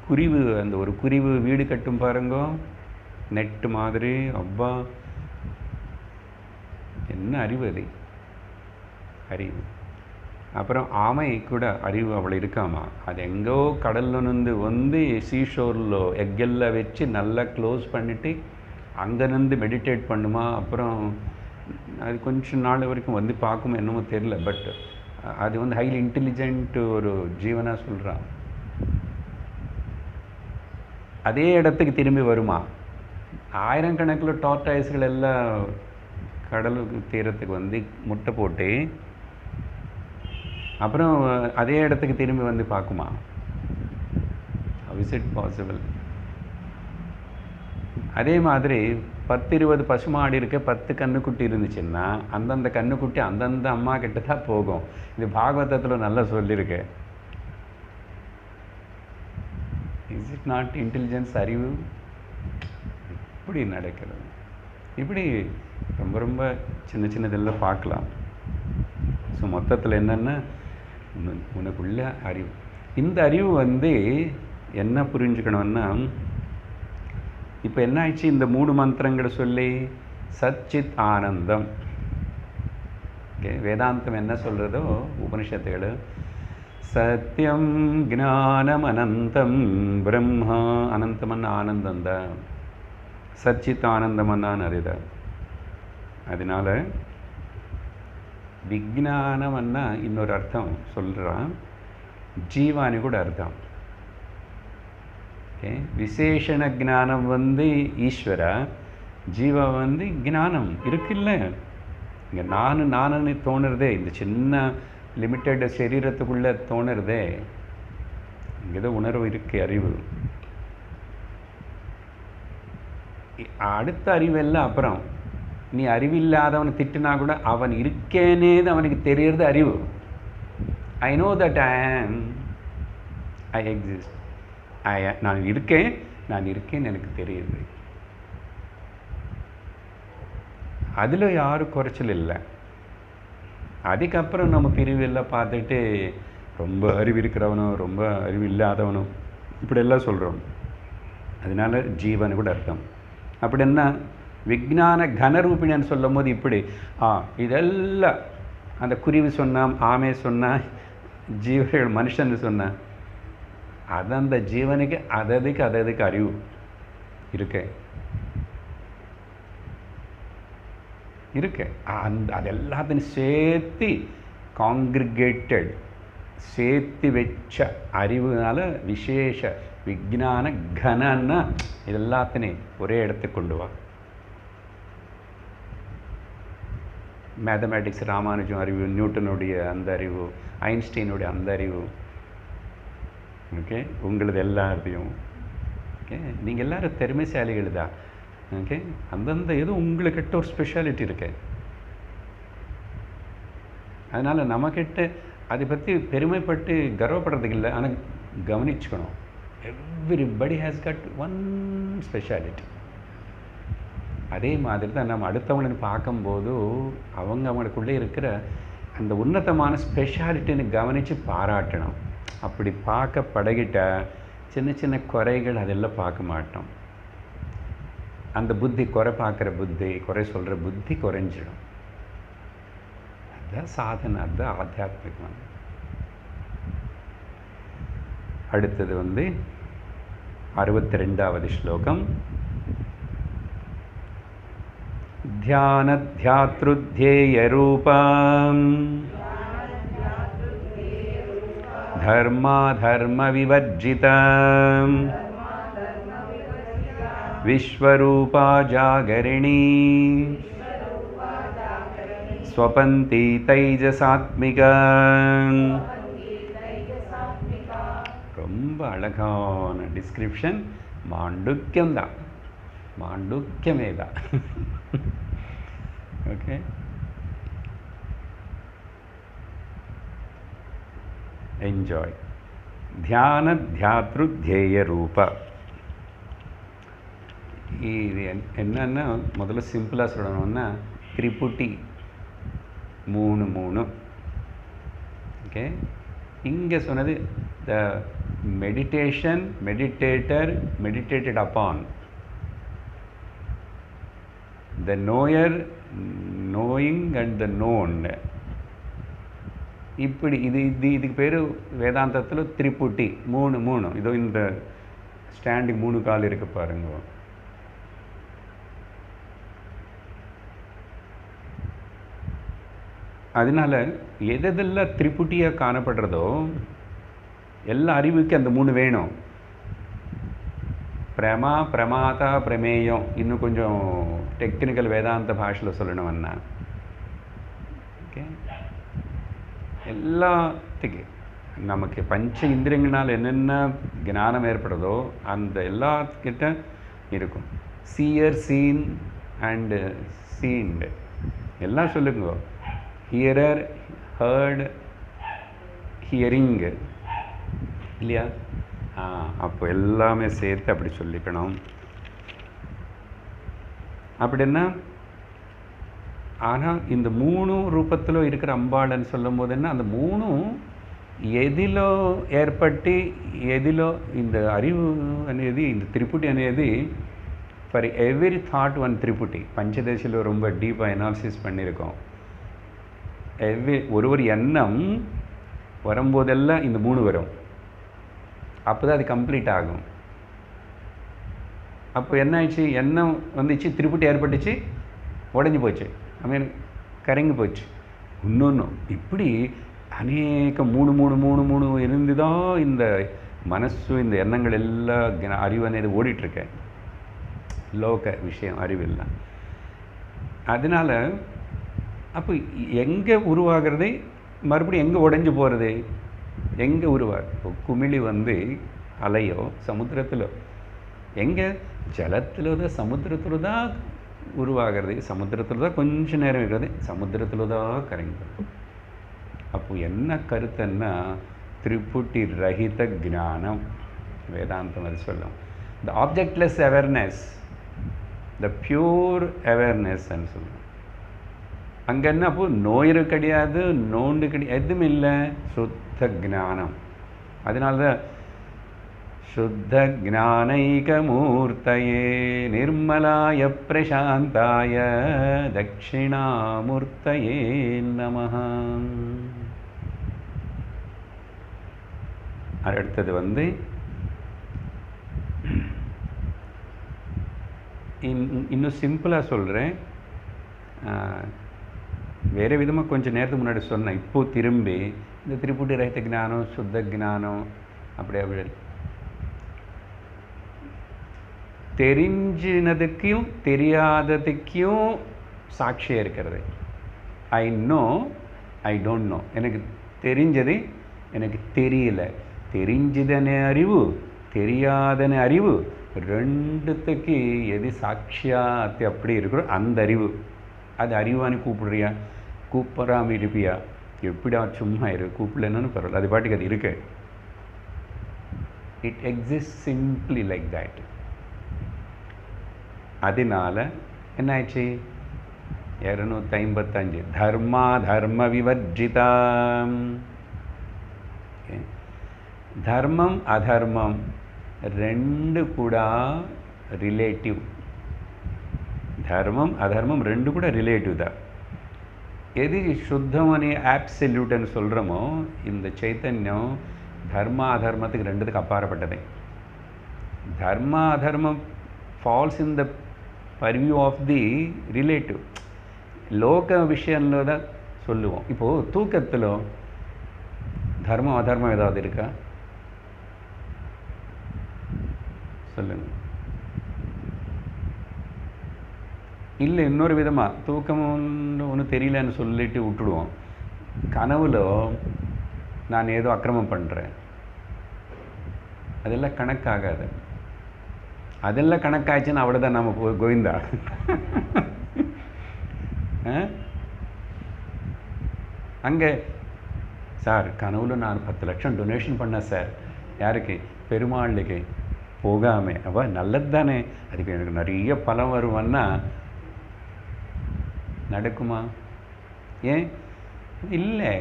குருவி, அந்த ஒரு குருவி வீடு கட்டும் பாருங்க, நெட்டு மாதிரி. அப்பா என்ன அறிவு அது, அறிவு. அப்புறம் ஆமை கூட அறிவு அவள் இருக்காமா. அது எங்கோ கடல்ல வந்து சீஷோர்లో எக்கெல்லாம் வச்சு நல்லா க்ளோஸ் பண்ணிட்டு அங்கேருந்து மெடிடேட் பண்ணுமா. அப்புறம் அது கொஞ்சம் நாள் வரைக்கும் வந்து பார்க்குமோ என்னமோ தெரியல. பட் அது வந்து ஹைலி இன்டெலிஜென்ட் ஒரு ஜீவனாக சொல்கிறான். அதே இடத்துக்கு திரும்பி வருமா. ஆயிரக்கணக்கில் டார்டாய்ஸ்கள் எல்லாம் கடலுக்கு தீரத்துக்கு வந்து முட்டை போட்டு அப்புறம் அதே இடத்துக்கு திரும்பி வந்து பார்க்குமா. How is it possible? அதே மாதிரி 10-20 பசுமாடு இருக்க 10 கன்றுக்குட்டி இருந்துச்சுன்னா அந்தந்த கன்றுக்குட்டி அந்தந்த அம்மா கிட்ட தான் போகும். இது பாகவதத்தில் நல்லா சொல்லியிருக்கு. இஸ் இட் நாட் இன்டெலிஜென்ஸ், அறிவு? இப்படி நடக்கிறது. இப்படி ரொம்ப ரொம்ப சின்ன சின்னதெல்லாம் பார்க்கலாம். ஸோ மொத்தத்தில் என்னென்னா உனக்குள்ள அறிவு. இந்த அறிவு வந்து என்ன புரிஞ்சுக்கணும்னா, இப்போ என்ன ஆயிடுச்சு, இந்த 3 மந்திரங்களை சொல்லி சச்சித் ஆனந்தம். ஓகே, வேதாந்தம் என்ன சொல்கிறதோ உபனிஷத்துகள், சத்தியம் ஞானம் அனந்தம் பிரம்மா. அனந்தமன்னா ஆனந்தம் தான், சச்சித் ஆனந்தமன்னான்னு அறிதான். அதனால விஜானம்னா இன்னொரு அர்த்தம் சொல்கிறான், ஜீவானி கூட அர்த்தம். ஓகே, விசேஷண ஜானம் வந்து ஈஸ்வர, ஜீவா வந்து ஞானம் இருக்குல்ல. இங்கே நானுன்னு தோணுறதே, இந்த சின்ன லிமிட்டட் சரீரத்துக்குள்ளே தோணுறதே, இங்கே தான் உணர்வு இருக்கு, அறிவு. அடுத்த அறிவெல்லாம் அப்புறம். நீ அறிவில்லாதவனை திட்டினா கூட அவன் இருக்கேனேது அவனுக்கு தெரியறது அறிவு. I know that I exist. நான் இருக்கேன்னு எனக்கு தெரியுது. அதில் யாரும் குறைச்சல் இல்லை. அதுக்கப்புறம் நம்ம பிரிவெல்லாம் பார்த்துட்டு ரொம்ப அறிவு இருக்கிறவனும் ரொம்ப அறிவு இல்லாதவனும் இப்படியெல்லாம் சொல்கிறோம். அதனால ஜீவனு கூட அர்த்தம். அப்படி என்ன விஜான கனரூபிணின்னு சொல்லும் போது இப்படி இதெல்லாம் அந்த குருவி சொன்னான், ஆமை சொன்னான், ஜீவர்கள் மனுஷன் சொன்னான், அது அந்த ஜீவனுக்கு அததுக்கு அறிவு இருக்கு. அது எல்லாத்தையும் சேர்த்து காங்கிரிகேட்டட் சேர்த்து வச்ச அறிவுனால விசேஷ விஜான கனன்னா இது எல்லாத்தையும் ஒரே இடத்துக்கு கொண்டு வா. மேத்தமேட்டிக்ஸ் ராமானுஜம் அறிவு, நியூட்டனுடைய அந்த அறிவு, ஐன்ஸ்டீனுடைய அந்த அறிவு, ஓகே, உங்களது எல்லாத்தையும். ஓகே, நீங்கள் எல்லோரும் திறமைசாலிகள் தான். ஓகே, அந்தந்த எதுவும் உங்களுக்கிட்ட ஒரு ஸ்பெஷாலிட்டி இருக்கு. அதனால் நம்மக்கிட்ட அதை பற்றி பெருமைப்பட்டு கர்வப்படுறதுக்கு இல்லை, ஆனால் கவனிச்சுக்கணும். Everybody has got one speciality. அதே மாதிரி தான் நம்ம அடுத்தவங்களை பார்க்கும்போது அவங்களுக்குள்ளே இருக்கிற அந்த உன்னதமான ஸ்பெஷாலிட்டின்னு கவனித்து பாராட்டணும். அப்படி பார்க்க பழகிட்ட சின்ன சின்ன குறைகள் அதெல்லாம் பார்க்க மாட்டோம். அந்த புத்தி, குறை பார்க்குற புத்தி, குறை சொல்கிற புத்தி குறைஞ்சிடும். அதுதான் சாதனை, அதுதான் ஆத்தியாத்மிகம். அடுத்தது வந்து 62வது ஸ்லோகம். ध्यानध्यातृध्येयरूपम् धर्माधर्मविवर्जितम् विश्वरूपा जागरिणी स्वपन्ति तैजसात्मिका. ரொம்ப அழகான டிஸ்கிரிப்ஷன். மாண்டுக்கியம் தான், மாண்டுக்கியமே தான். Okay, enjoy. தியான தியாத்ரு தியேய ரூப. இது என்னன்னா முதல்ல சிம்பிளாக சொல்லணும்னா திரிபுட்டி 3 ஓகே. இங்கே சொன்னது த மெடிடேஷன், மெடிடேட்டர், மெடிடேட்டட் அப்பான், the knower, knowing and the known. இப்படி இதுக்கு பேர் வேதாந்தத்தில் திரிபுட்டி. மூணு இதோ இந்த ஸ்டாண்டுக்கு 3 கால் இருக்கு பாருங்க. அதனால எதெல்லாம் திரிபுட்டியாக காணப்படுறதோ எல்லா அறிவுக்கு அந்த 3 வேணும். பிரமா, பிரமாதா, பிரமேயம். இன்னும் கொஞ்சம் டெக்னிக்கல் வேதாந்த பாஷையில் சொல்லணும்னா ஓகே, எல்லாத்துக்கு நமக்கு பஞ்ச இந்திரியங்களால் என்னென்ன ஞானம் ஏற்படுதோ அந்த எல்லாத்துக்கிட்ட இருக்கும். சீயர், சீன் அண்டு சீன்டு எல்லாம் சொல்லுங்க. ஹியரர், ஹர்டு, ஹியரிங் இல்லையா? அப்போ எல்லாமே சேர்த்து அப்படி சொல்லிக்கணும். அப்படின்னா ஆனால் இந்த 3 ரூபத்தில் இருக்கிற அம்பாள்னு சொல்லும் போது என்ன, அந்த 3 ఎదిలో ఏర్పట్టి ఎదిలో இந்த அறிவு అనేది இந்த திரிபுட்டி అనేది ஃபார் எவ்ரி தாட் ஒன் திரிபுட்டி. பஞ்சதேசியில் ரொம்ப டீப்பாக அனாலிசிஸ் பண்ணியிருக்கோம். ஒரு எண்ணம் வரும்போதெல்லாம் இந்த 3 வரும். அப்போ தான் அது கம்ப்ளீட் ஆகும். அப்போ என்ன ஆயிடுச்சு, எண்ணம் வந்துச்சு, திரிபுட்டி ஏற்பட்டுச்சு, உடஞ்சி போச்சு, ஐ மீன் கரங்கி போச்சு. இன்னொன்று இப்படி அநேக 3 இருந்து தான் இந்த மனசு, இந்த எண்ணங்கள் எல்லாம் அறிவு అనేది ஓடிட்டுருக்கேன். லோக விஷயம் அறிவில்லாம். அதனால் அப்போ எங்கே உருவாகிறது, மறுபடியும் எங்கே உடைஞ்சு போகிறது, எங்கே உருவாகு? குமிழி வந்து அலையோ சமுத்திரத்தில், எங்கே ஜலத்தில் தான், சமுத்திரத்தில் தான் உருவாகிறது. சமுத்திரத்தில் தான் கொஞ்சம் நேரம் இருக்கிறது, சமுத்திரத்தில் தான் கரைங்கிறது. அப்போ என்ன கருத்துன்னா, திரிபுட்டி ரஹித ஞானம் வேதாந்தம் அது சொல்லும். த ஆப்ஜெக்ட்லெஸ் அவேர்னஸ், த பியூர் அவேர்னஸ்ன்னு சொல்லுவோம். அங்கே என்ன, அப்போ நோயிரு கிடையாது, நோண்டு கிடையாது, எதுவும் இல்லை, சுத்த ஞானம். அதனால தான் சுத்த ஞானைகமூர்த்தயே நிர்மலாய பிரசாந்தாய தட்சிணாமூர்த்தயே நமஹ. அடுத்தது வந்து இன்னும் சிம்பிளாக சொல்கிறேன். வேறு விதமாக கொஞ்சம் நேரத்துக்கு முன்னாடி சொன்னேன். இப்போது திரும்பி இந்த திரிபுட்டி ரஹித ஞானம், சுத்த ஞானம், அப்படி தெரிஞ்சினதுக்கும் தெரியாததுக்கும் சாட்சியாக இருக்கிறது. I know, I don't know. எனக்கு தெரிஞ்சது எனக்கு தெரியல. தெரிஞ்சதன அறிவு, தெரியாதன அறிவு, ரெண்டுத்துக்கு எது சாட்சியாத்து அப்படி இருக்கிறோ அந்த அறிவு. அது அறிவானு கூப்பிடுறியா, கூப்பிடாமல் இருப்பியா, எப்படியா சும்மா இரு, கூப்பிடலன்னு பரவாயில்ல, அது பாட்டுக்கு அது இருக்கு. It exist simply like that. அதனால என்ன ஆயிடுச்சு, 255 தர்மா தர்ம விவர்ஜிதா. ధర్మం అధర్మం రెండు కూడా రిలేటివ్. ధర్మం అధర్మం రెండు కూడా రిలేటివ్ தான். எது சுத்தம் అని ஆப்சல்யூட் అని சொல்கிறோமோ, இந்த சைத்தன்யம் தர்ம அதர்மத்துக்கு ரெண்டுத்துக்கு அப்பாற்பட்டது. தர்ம அதர்மம் falls in the purview of the relative. லோக விஷயம்ல தான் சொல்லுவோம். இப்போது தூக்கத்தில் தர்மம் அதர்மம் ஏதாவது இருக்கா சொல்லுங்க? இல்லை. இன்னொரு விதமாக தூக்கம் ஒன்று தெரியலன்னு சொல்லிட்டு விட்டுடுவோம். கனவுல நான் ஏதோ அக்கிரமம் பண்ணுறேன், அதெல்லாம் கணக்காகாது. அதெல்லாம் கணக்காச்சுன்னு அவ்வளோதான், நம்ம கோவிந்தா. அங்கே சார் கனவுல நான் 10 லட்சம் டொனேஷன் பண்ணேன் சார். யாருக்கு? பெருமாளுக்கு. போகாமல் அவ நல்லது தானே, அதுக்கு எனக்கு நிறைய பலம் வருவான்னா நடக்குமா? ஏன் இல்லை,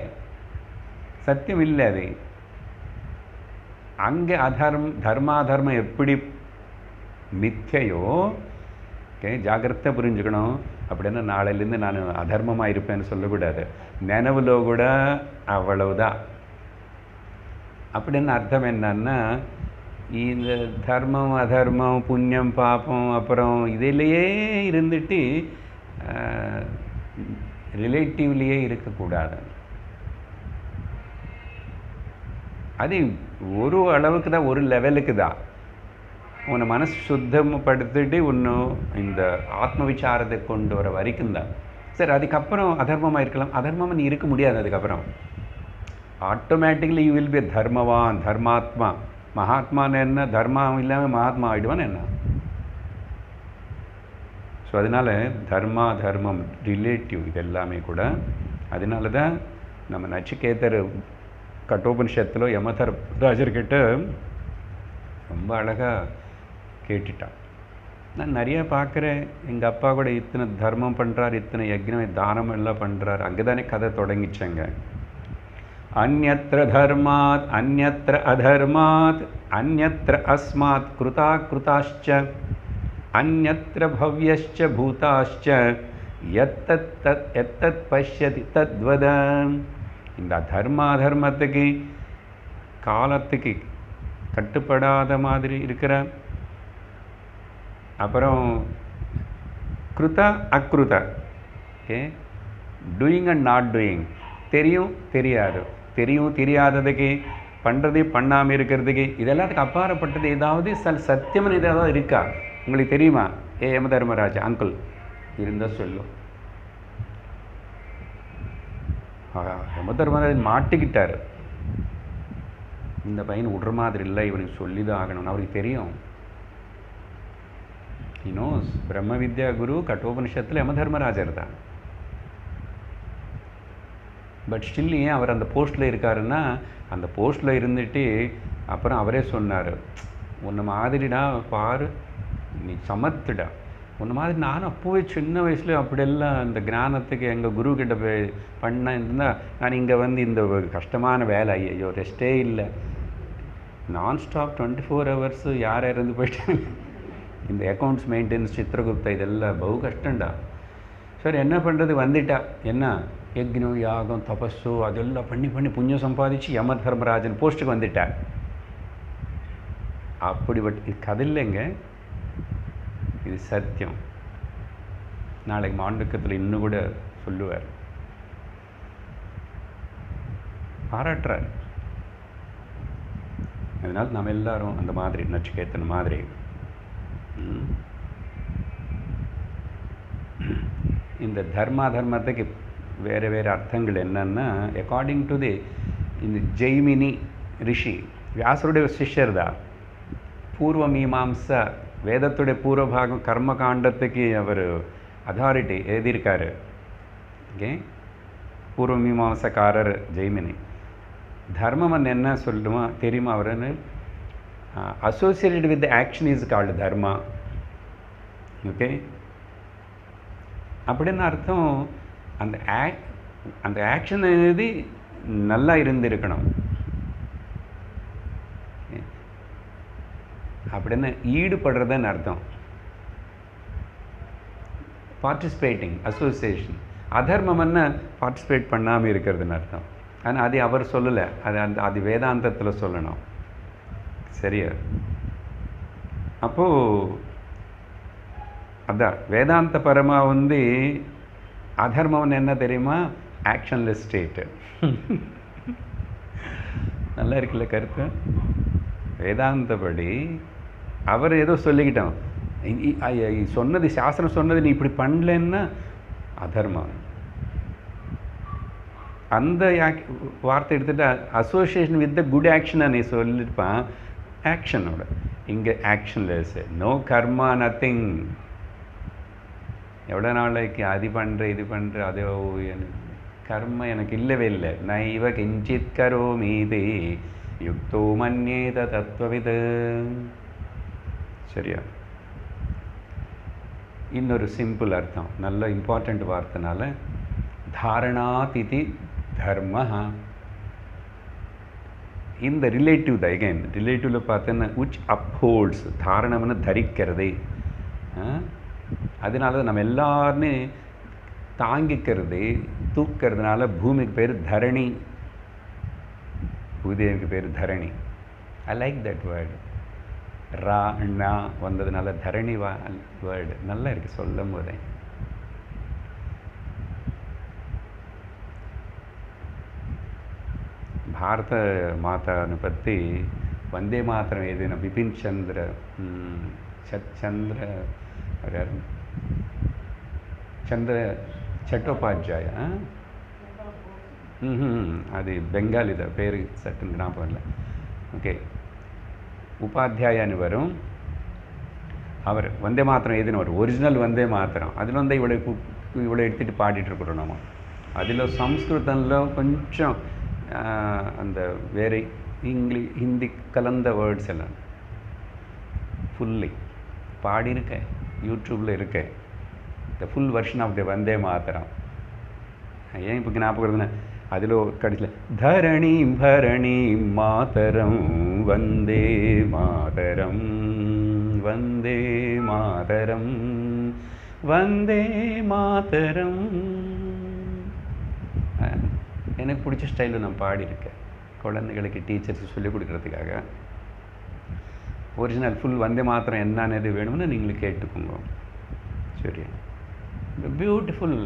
சத்தியம் இல்லை. அது அங்கே தர்மாதர்மம் எப்படி மித்யையோ ஜாகிரதை புரிஞ்சுக்கணும். அப்படின்னா நாளையிலேருந்து நான் அதர்மமாக இருப்பேன்னு சொல்லக்கூடாது. நினைவுல கூட அவ்வளவுதான். அப்படின்னு அர்த்தம் என்னன்னா, இந்த தர்மம் அதர்மம் புண்ணியம் பாப்பம் அப்புறம் இதிலேயே இருந்துட்டு ரிலேட்டிவ்லேயே இருக்கக்கூடாது. அது ஒரு அளவுக்கு தான், ஒரு லெவலுக்கு தான். உன்னை மனசு சுத்தப்படுத்திட்டு இன்னும் இந்த ஆத்ம விசாரத்தை கொண்டு வர வரைக்கும் தான். சரி, அதுக்கப்புறம் அதர்மமாக இருக்கலாம். அதர்மமாக நீ இருக்க முடியாது. அதுக்கப்புறம் ஆட்டோமேட்டிக்கலி யூ வில் பி தர்மவான், தர்மாத்மா. மகாத்மான்னு என்ன, தர்மம் இல்லாமல் மகாத்மா ஆகிடுவான்னு என்ன? ஸோ அதனால் தர்மா தர்மம் ரிலேட்டிவ் இது எல்லாமே கூட. அதனால தான் நம்ம நச்சிகேதர் கட்டோபனிஷத்தில் யமதர்மராஜர்கிட்ட ரொம்ப அழகாக கேட்டுட்டான். நான் நிறையா பார்க்குறேன், எங்கள் அப்பா கூட இத்தனை தர்மம் பண்ணுறார், இத்தனை யக்னம் தானம் எல்லாம் பண்ணுறார். அங்கே தானே கதை தொடங்கிச்சங்க. அந்யத்ர தர்மாத் அந்யத்ர அதர்மாத் அந்யத்ர அஸ்மாத் கிருதா கிருதாஷ்ச அந்யத்ர பவ்யஷ்ச பூதாஷ்ச எத்தத் பஷ்யதி தத்வத. இந்த தர்மாதர்மத்துக்கு காலத்துக்கு கட்டுப்படாத மாதிரி இருக்கிற, அப்புறம் கிருதா அக்ருதா, okay, doing and not doing, தெரியும் தெரியாது, தெரியும் தெரியாததுக்கு, பண்ணுறது பண்ணாமல் இருக்கிறதுக்கு, இதெல்லாத்துக்கு அப்பாற்பட்டது ஏதாவது சத்தியம்னு ஏதாவது இருக்கா? உங்களுக்கு தெரியுமா? யமதர்மராஜா அங்கிள் இருந்தால் சொல்லும். யமதர்மராஜன் மாட்டிக்கிட்டார். இந்த பையன் விடுற மாதிரி இல்லை, இவனுக்கு சொல்லி தான் ஆகணும்னு அவருக்கு தெரியும். இன்னும் பிரம்ம வித்யா குரு கட்டோபனிஷத்தில் யமதர்மராஜர் தான். பட் ஸ்டில் ஏன் அவர் அந்த போஸ்ட்டில் இருக்காருன்னா, அந்த போஸ்ட்டில் இருந்துட்டு அப்புறம் அவரே சொன்னார், உன்னை மாதிரிடா பாரு, நீ சமத்துடா, உன்ன மாதிரி நானும் அப்போவே சின்ன வயசுல அப்படியெல்லாம் இந்த ஞானத்துக்கு எங்கள் குருக்கிட்ட போய் பண்ண இருந்தால் நான் இங்கே வந்து இந்த கஷ்டமான வேலை, ஐயோ ரெஸ்ட்டே இல்லை, நான்ஸ்டாப் 24 hours யார் இருந்து போயிட்டாங்க. இந்த அக்கௌண்ட்ஸ் மெயின்டெனன்ஸ் சித்திரகுப்தா இதெல்லாம் பகு கஷ்டம்டா. சரி என்ன பண்ணுறது, வந்துட்டா என்ன யக்னம் யாகம் தபஸு அதெல்லாம் பண்ணி பண்ணி புண்ணியம் சம்பாதிச்சு யமதர்மராஜன் போஸ்ட்டுக்கு வந்துட்டார். அப்படிப்பட்ட கதை இல்லைங்க, இது சத்தியம். நாளைக்கு மாண்டக்கத்தில் இன்னும் கூட சொல்லுவார், பாராட்டுறார். அதனால் நம்ம எல்லாரும் அந்த மாதிரி நச்சிகேதன் மாதிரி இந்த தர்மத்துக்கு வேறு வேறு அர்த்தங்கள் என்னன்னா, அக்கார்டிங் டு தி இந்த ஜெய்மினி ரிஷி வியாசருடைய சிஷ்யர் தான். பூர்வ மீமாம்சா வேதத்துடைய பூர்வபாகம் கர்மகாண்டத்துக்கு அவர் அதாரிட்டி எழுதியிருக்காரு. ஓகே, பூர்வ மீமாம்சக்காரர் ஜெய்மினி. தர்மம் என்ன சொல்லுமா தெரியுமா? அவருன்னு associated with action is called dharma. Okay, அப்படின்னு அர்த்தம் அந்த ஆக்ஷன் எழுதி நல்லா இருந்திருக்கணும். அப்படின்னு ஈடுபடுறதுன்னு அர்த்தம். Participating association. அதர்மம்னா பார்ட்டிசிபேட் பண்ணாமல் இருக்கிறதுன்னு அர்த்தம். ஆனால் அது அவர் சொல்லலை, அது வேதாந்தத்தில் சொல்லணும். சரியா? அப்போது அதான் வேதாந்த பரமாக வந்து அதர்மம்னு என்ன தெரியுமா? ஆக்ஷன்லெஸ் ஸ்டேட்டு. நல்லா இருக்குல்ல கருத்து? வேதாந்தபடி அவர் ஏதோ சொல்லிக்கிட்டோம், சொன்னது சாஸ்திரம் சொன்னது நீ இப்படி பண்ணலன்னா அதர்மம். அந்த வார்த்தை எடுத்துகிட்டு அசோசியேஷன் வித் த குட் ஆக்ஷனை நீ சொல்லியிருப்பான். ஆக்ஷனோட இங்கே ஆக்ஷன்லெஸ், நோ கர்மா, நத்திங். எவ்வளோ நாளைக்கு அது பண்ணுற இது பண்ணுற அதோ கர்ம எனக்கு இல்லவே இல்லை. நைவ கிஞ்சித் கரோமீதி யுக்தோ மன்யேத தத்துவவிது. சரியா? இன்னொரு சிம்பிள் அர்த்தம், நல்ல இம்பார்ட்டண்ட் வார்த்தைனால, தாரணாதிதி தர்ம. இந்த ரிலேட்டிவ் தான். எகைன் ரிலேட்டிவில் பார்த்தோன்னா விச் அப்ஹோல்ட்ஸ், தாரணம்னு தரிக்கிறது. அதனால நம்ம எல்லாருமே தாங்கிக்கிறது தூக்கிறதுனால பூமிக்கு பேர் தரணி, பூதேவிக்கு பேர் தரணி. I like that word. ரா ணா வந்ததுனால தரணி வேர்டு நல்லா இருக்குது சொல்லும் போதே. பாரத மாதான்னு பற்றி வந்தே மாத்திரம் எழுதின பிபின் சந்திர சந்திர சட்டோபாத்யாய, அது பெங்காலி தான் பேர் சட்டுன்னு ஞாபகம் இல்லை. ஓகே, உபாத்தியாயான்னு வரும். அவர் வந்தே மாத்திரம் எழுதினவர், ஒரிஜினல் வந்தே மாத்திரம். அதில் வந்து இவ்வளோ எடுத்துகிட்டு பாடிட்டுருக்குறோம் நம்ம. அதில் சம்ஸ்கிருதத்தில் கொஞ்சம் அந்த வேறு ஹிந்தி கலந்த வேர்ட்ஸ் எல்லாம் ஃபுல்லி பாடியிருக்கேன், யூடியூப்பில் இருக்கேன். The full version of the Vande Mataram. ஏன் இப்போ ஞாபகம் வருதுன்னா, அதில் கடைசியில் தரணி பரணி மாதரம் வந்தே மாதரம் வந்தே மாதரம் வந்தே மாதரம். எனக்கு பிடிச்ச ஸ்டைலில் நான் பாடியிருக்கேன், குழந்தைகளுக்கு டீச்சர்ஸ் சொல்லிக் கொடுக்குறதுக்காக. ஒரிஜினல் ஃபுல் வந்தே மாத்திரம் என்னன்னு வேணும்னு நீங்களும் கேட்டுக்கோங்க. சரி, பியூட்டிஃபுல்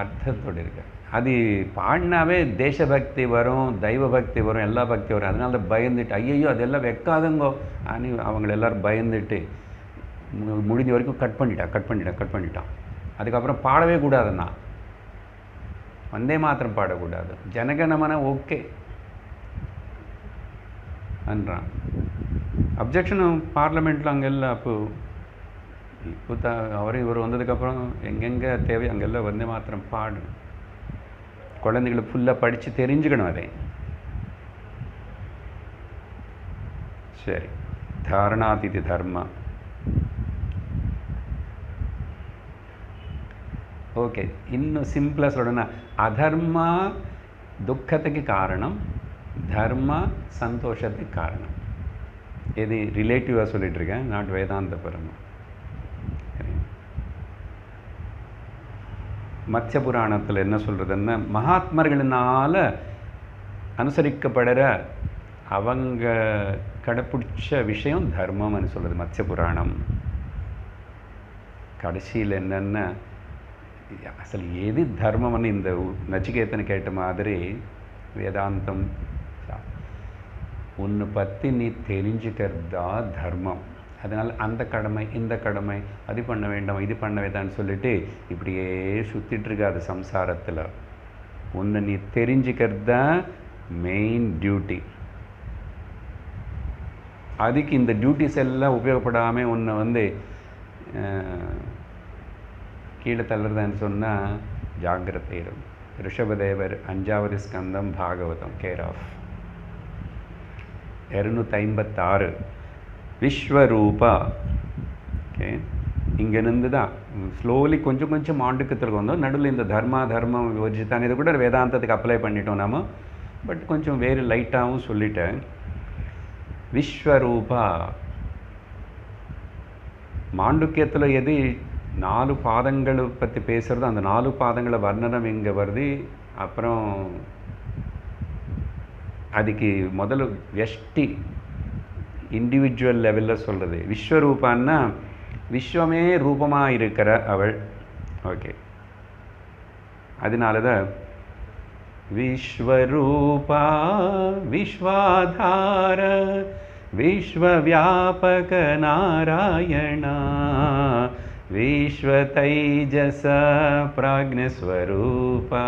அர்த்தத்தோடு இருக்கு. அது பாடினாவே தேசபக்தி வரும், தெய்வ பக்தி வரும், எல்லா பக்தி வரும். அதனால பயந்துட்டு ஐயோ அதெல்லாம் வைக்காதுங்கோ ஆனால் அவங்கள எல்லோரும் பயந்துட்டு முடிஞ்ச வரைக்கும் கட் பண்ணிட்டான். அதுக்கப்புறம் பாடவே கூடாதுன்னா வந்தே மாத்திரம் பாடக்கூடாது. ஜனகணமன ஓகே அன்றான். அப்ஜெக்ஷனும் பார்லிமெண்ட்டில் அங்கெல்லாம் இப்போ இவர் வந்ததுக்கப்புறம் எங்கெங்கே தேவை அங்கெல்லாம் வந்தே மாத்திரம் பாடு. குழந்தைகளை ஃபுல்லாக படித்து தெரிஞ்சுக்கணும் அதை. சரி, தாரணாதிதி தர்மா. ஓகே, இன்னும் சிம்பிளாக சொல்லணும்னா அதர்மா துக்கத்துக்கு காரணம், தர்மா சந்தோஷத்துக்கு காரணம். இது ரிலேட்டிவாக சொல்லிகிட்ருக்கேன், நாட் வேதாந்த பரமா. மத்ய புராணத்தில் என்ன சொல்கிறதுன்னா, மகாத்மர்களினால் அனுசரிக்கப்படுற அவங்க கடைப்பிடிச்ச விஷயம் தர்மம்னு சொல்கிறது மத்ய புராணம். கடைசியில் என்னென்ன அசல் எது தர்மம்னு இந்த நச்சிகேதனை கேட்ட மாதிரி வேதாந்தம் ஒன்று பற்றி நீ தெரிஞ்சுக்கிறதா தர்மம். அதனால் அந்த கடமை இந்த கடமை அது பண்ண வேண்டாம் இது பண்ண வேண்டாம்னு சொல்லிட்டு இப்படியே சுற்றிட்டுருக்காது சம்சாரத்தில். ஒன்று நீ தெரிஞ்சுக்கிறது தான் மெயின் டியூட்டி. அதுக்கு இந்த டியூட்டிஸ் எல்லாம் உபயோகப்படாமல் ஒன்று வந்து கீழே தள்ளுறதான்னு சொன்னால் ஜாகிரதை இருக்கும். ரிஷபதேவர் 5வது ஸ்கந்தம் பாகவதம் கேர் ஆஃப் 256 விஸ்வரூபா. ஓகே, இங்கேருந்து தான் ஸ்லோலி கொஞ்சம் கொஞ்சம் மாண்டுக்கத்தில் வந்தோம். நடுவில் இந்த தர்மம் விவரிச்சுத்தான் இதை கூட வேதாந்தத்துக்கு அப்ளை பண்ணிட்டோம் நம்ம. பட் கொஞ்சம் வேறு லைட்டாகவும் சொல்லிட்டேன். விஸ்வரூபா மாண்டுக்கியத்தில் எது 4 பாதங்களை பற்றி பேசுகிறது, அந்த 4 பாதங்களை வர்ணனம் இங்கே வருது. அப்புறம் அதுக்கு முதல்ல வெஷ்டி இண்டிவிஜுவல் லெவலில் சொல்கிறது. விஸ்வரூபான்னா விஸ்வமே ரூபமாக இருக்கிற அவள். ஓகே, அதனால தான் விஸ்வரூபா விஸ்வாதார விஸ்வவியாபக நாராயணா விஸ்வதைஜச பிராக்ஞஸ்வரூபா.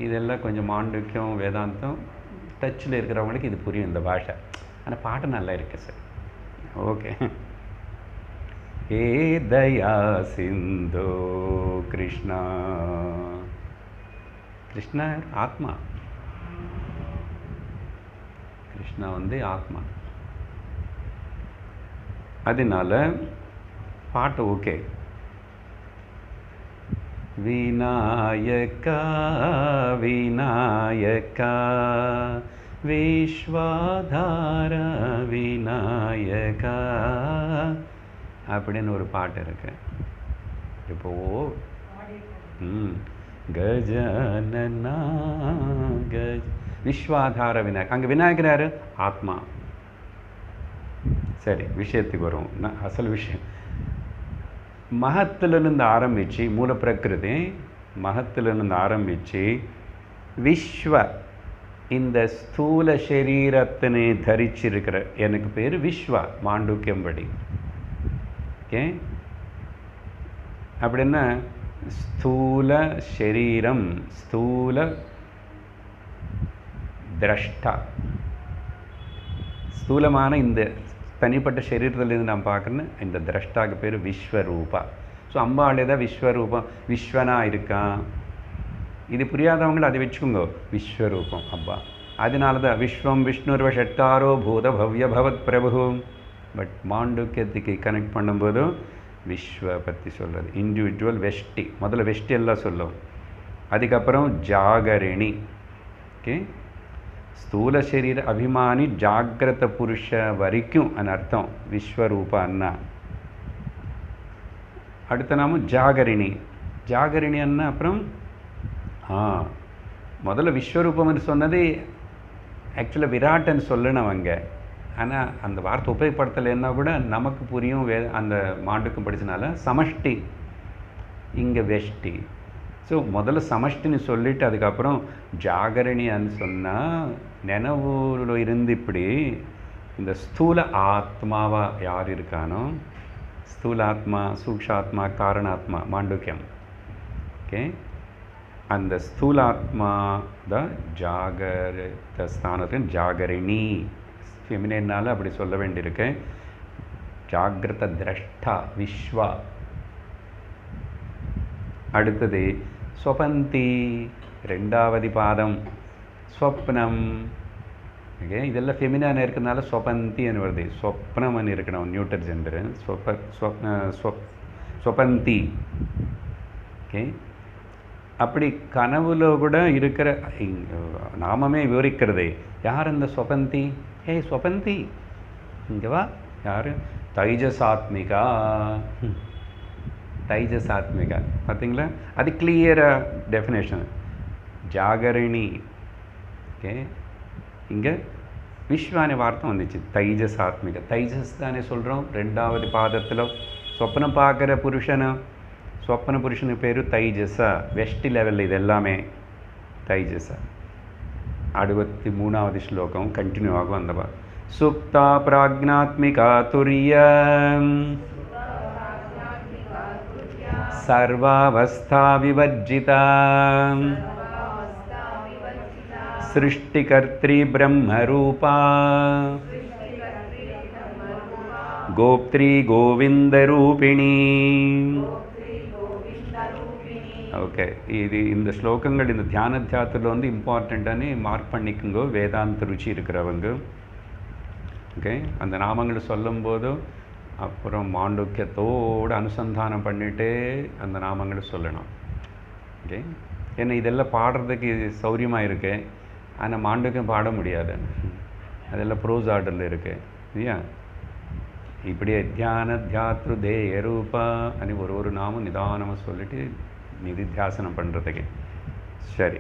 இதெல்லாம் கொஞ்சம் மாண்டுக்கியம் வேதாந்தம் டச்சில் இருக்கிறவங்களுக்கு இது புரியும் இந்த பாஷை. ஆனால் பாட்டு நல்லா இருக்கு சார். ஓகே. ஏ தயா சிந்தோ கிருஷ்ணா. கிருஷ்ணா ஆத்மா, கிருஷ்ணா வந்து ஆத்மா. அதனால பாட்டு ஓகே. விநாயகா விநாயகா விஸ்வாதார விநாயகா அப்படின்னு ஒரு பாட்டு இருக்கு. இப்போ கஜானனா கஜ விஸ்வாதார விநாயகர். அங்கே விநாயகர் யாரு? ஆத்மா. சரி, விஷயத்துக்கு வரும். அசல் விஷயம் மகத்திலிருந்து ஆரம்பித்து, மூல பிரகிருதி மகத்திலிருந்து ஆரம்பித்து விஸ்வ இந்த ஸ்தூல சரீரத்தினை தரிச்சிருக்கிற எனக்கு பேர் விஸ்வா, மாண்டூக்கியம்படி. ஓகே, அப்படின்னா ஸ்தூல சரீரம், ஸ்தூல திரஷ்டா, ஸ்தூலமான இந்த தனிப்பட்ட சரீரத்திலேருந்து நான் பார்க்குறேன்னு இந்த திரஷ்டாக்கு பேர் விஸ்வரூபா. ஸோ அம்பாளே தான் விஸ்வரூபம், விஸ்வனா இருக்கான். இது புரியாதவங்களை அதை வச்சுக்கோங்க, விஸ்வரூபம் அப்பா. அதனால தான் விஸ்வம் விஷ்ணுர்வ ஷட்டாரோ பூத பவ்ய பவத் பிரபு. பட் மாண்டூக்கியத்துக்கு கனெக்ட் பண்ணும்போது விஸ்வ பற்றி சொல்கிறது. இண்டிவிஜுவல் வெஷ்டி, முதல்ல வெஷ்டி எல்லாம் சொல்லும், அதுக்கப்புறம் ஜாகரிணி. ஓகே, ஸ்தூல சரீர அபிமானி ஜாகிரத புருஷ வரைக்கும் அன்னு அர்த்தம் விஸ்வரூப அண்ணா. அடுத்த நாம ஜாகரிணி. ஜாகரிணி அண்ணா அப்புறம் முதல்ல விஸ்வரூபம்னு சொன்னது ஆக்சுவலாக விராட்டன் சொல்லணும் அங்கே. ஆனால் அந்த வார்த்தை உபயோகப்படுத்தலைன்னா கூட நமக்கு புரியும். அந்த மாண்டுக்கும் படித்தனால சமஷ்டி, இங்கே வெஷ்டி. ஸோ முதல்ல சமஷ்டின்னு சொல்லிவிட்டு அதுக்கப்புறம் ஜாகரணின்னு சொன்னால் நினைவுல இருந்து இப்படி இந்த ஸ்தூல ஆத்மாவா யார் இருக்கானோ, ஸ்தூலாத்மா, சூக்ஷாத்மா, காரணாத்மா, மாண்டூக்கியம். ஓகே, அந்த ஸ்தூலாத்மா தான் ஜாகர ஸ்தானத்தின் ஜாகரிணி. ஃபெமினேனால அப்படி சொல்ல வேண்டியிருக்கேன். ஜாகிரத திரஷ்டா விஸ்வா. அடுத்தது ஸ்வபந்தி, ரெண்டாவது பாதம் ஸ்வப்னம். ஓகே, இதெல்லாம் ஃபெமினான இருக்கிறதுனால ஸ்வபந்தின்னு வருது. ஸ்வப்னம்னு இருக்கணும் நியூட்டர் ஜெண்டரு. ஸ்வபந்தி. ஓகே, அப்படி கனவுல கூட இருக்கிற நாமமே விவரிக்கிறது. யார் அந்த ஸ்வபந்தி? ஹே ஸ்வபந்தி, இங்கே வா. யார்? தைஜசாத்மிகா. தைஜசாத்மிகா பார்த்தீங்களா? அது கிளியராக டெஃபினேஷன். ஜாகரிணி. ஓகே, இங்கே விஸ்வான வார்த்தை வந்துச்சு, தைஜசாத்மிகா. தைஜஸ் தானே சொல்கிறோம். ரெண்டாவது பாதத்தில் சொப்பனம் பார்க்குற புருஷனு, சொப்பன புருஷனுக்கு பேர் தைஜஸா. வெஷ்டி லெவலில் இது எல்லாமே தைஜஸா. 63வது ஸ்லோகம் கண்டினியூ ஆகும். அந்த சுப்தா பிராக்ஞாத்மிகா துரியம் சர்வாவஸ்தா விவர்ஜிதா சிருஷ்டிகர்த்ரி பிரம்மரூபா கோப்த்ரி கோவிந்தரூபிணி. ஓகே, இது இந்த ஸ்லோகங்கள் இந்த தியானத்தியாத்தில் வந்து இம்பார்ட்டண்ட்டானு மார்க் பண்ணிக்கோங்க, வேதாந்த ருச்சி இருக்கிறவங்க. ஓகே, அந்த நாமங்களை சொல்லும்போது அப்புறம் மாண்டூக்கியத்தோடு அனுசந்தானம் பண்ணிகிட்டே அந்த நாமங்களை சொல்லணும். ஓகே, ஏன்னா இதெல்லாம் பாடுறதுக்கு சௌரியமாக இருக்கு, ஆனால் மாண்டூக்கியம் பாட முடியாது. அதெல்லாம் ப்ரோஸ் ஆர்டரில் இருக்கு இல்லையா? இப்படியே தியான தியாத்ரு தேய ரூபா అని ஒரு நாமம் நிதானமாக சொல்லிட்டு நிதித்தியாசனம் பண்ணுறதுக்கு. சரி,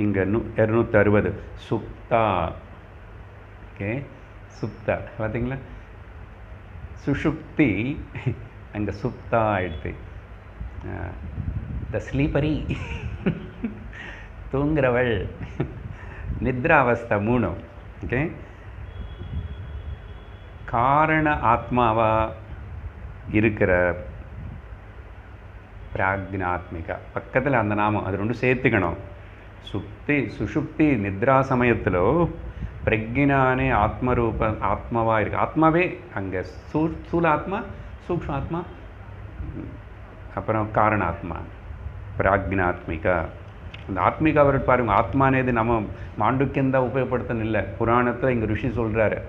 இங்கே 260 சுப்தா. ஓகே, சுப்தா பார்த்தீங்களா? சுஷுப்தி அங்கே சுப்தா ஆயிடுது. த ஸ்லீப்பரி, தூங்குறவள். நித்ராவஸ்தா 3. ஓகே, காரண ஆத்மாவா இருக்கிற பிராக்ஞாத்மிகா பக்கத்தில் அந்த நாமம், அது ரெண்டும் சேர்த்துக்கணும். சுஷுப்தி நித்ரா சமயத்தில் பிரக்ஞானே ஆத்மரூப ஆத்மாவாக இருக்குது. ஆத்மாவே அங்கே ஸ்தூலாத்மா, சூக்ஷ்மாத்மா, அப்புறம் காரணாத்மா, பிராக்ஞாத்மிகா. அந்த ஆத்மிகா அவர் பாருங்க, ஆத்மா అనేది நம்ம மாண்டுக்கியம் தான் உபயோகப்படுத்தணும் இல்லை, புராணத்தில் இங்கே ரிஷி சொல்கிறாரு.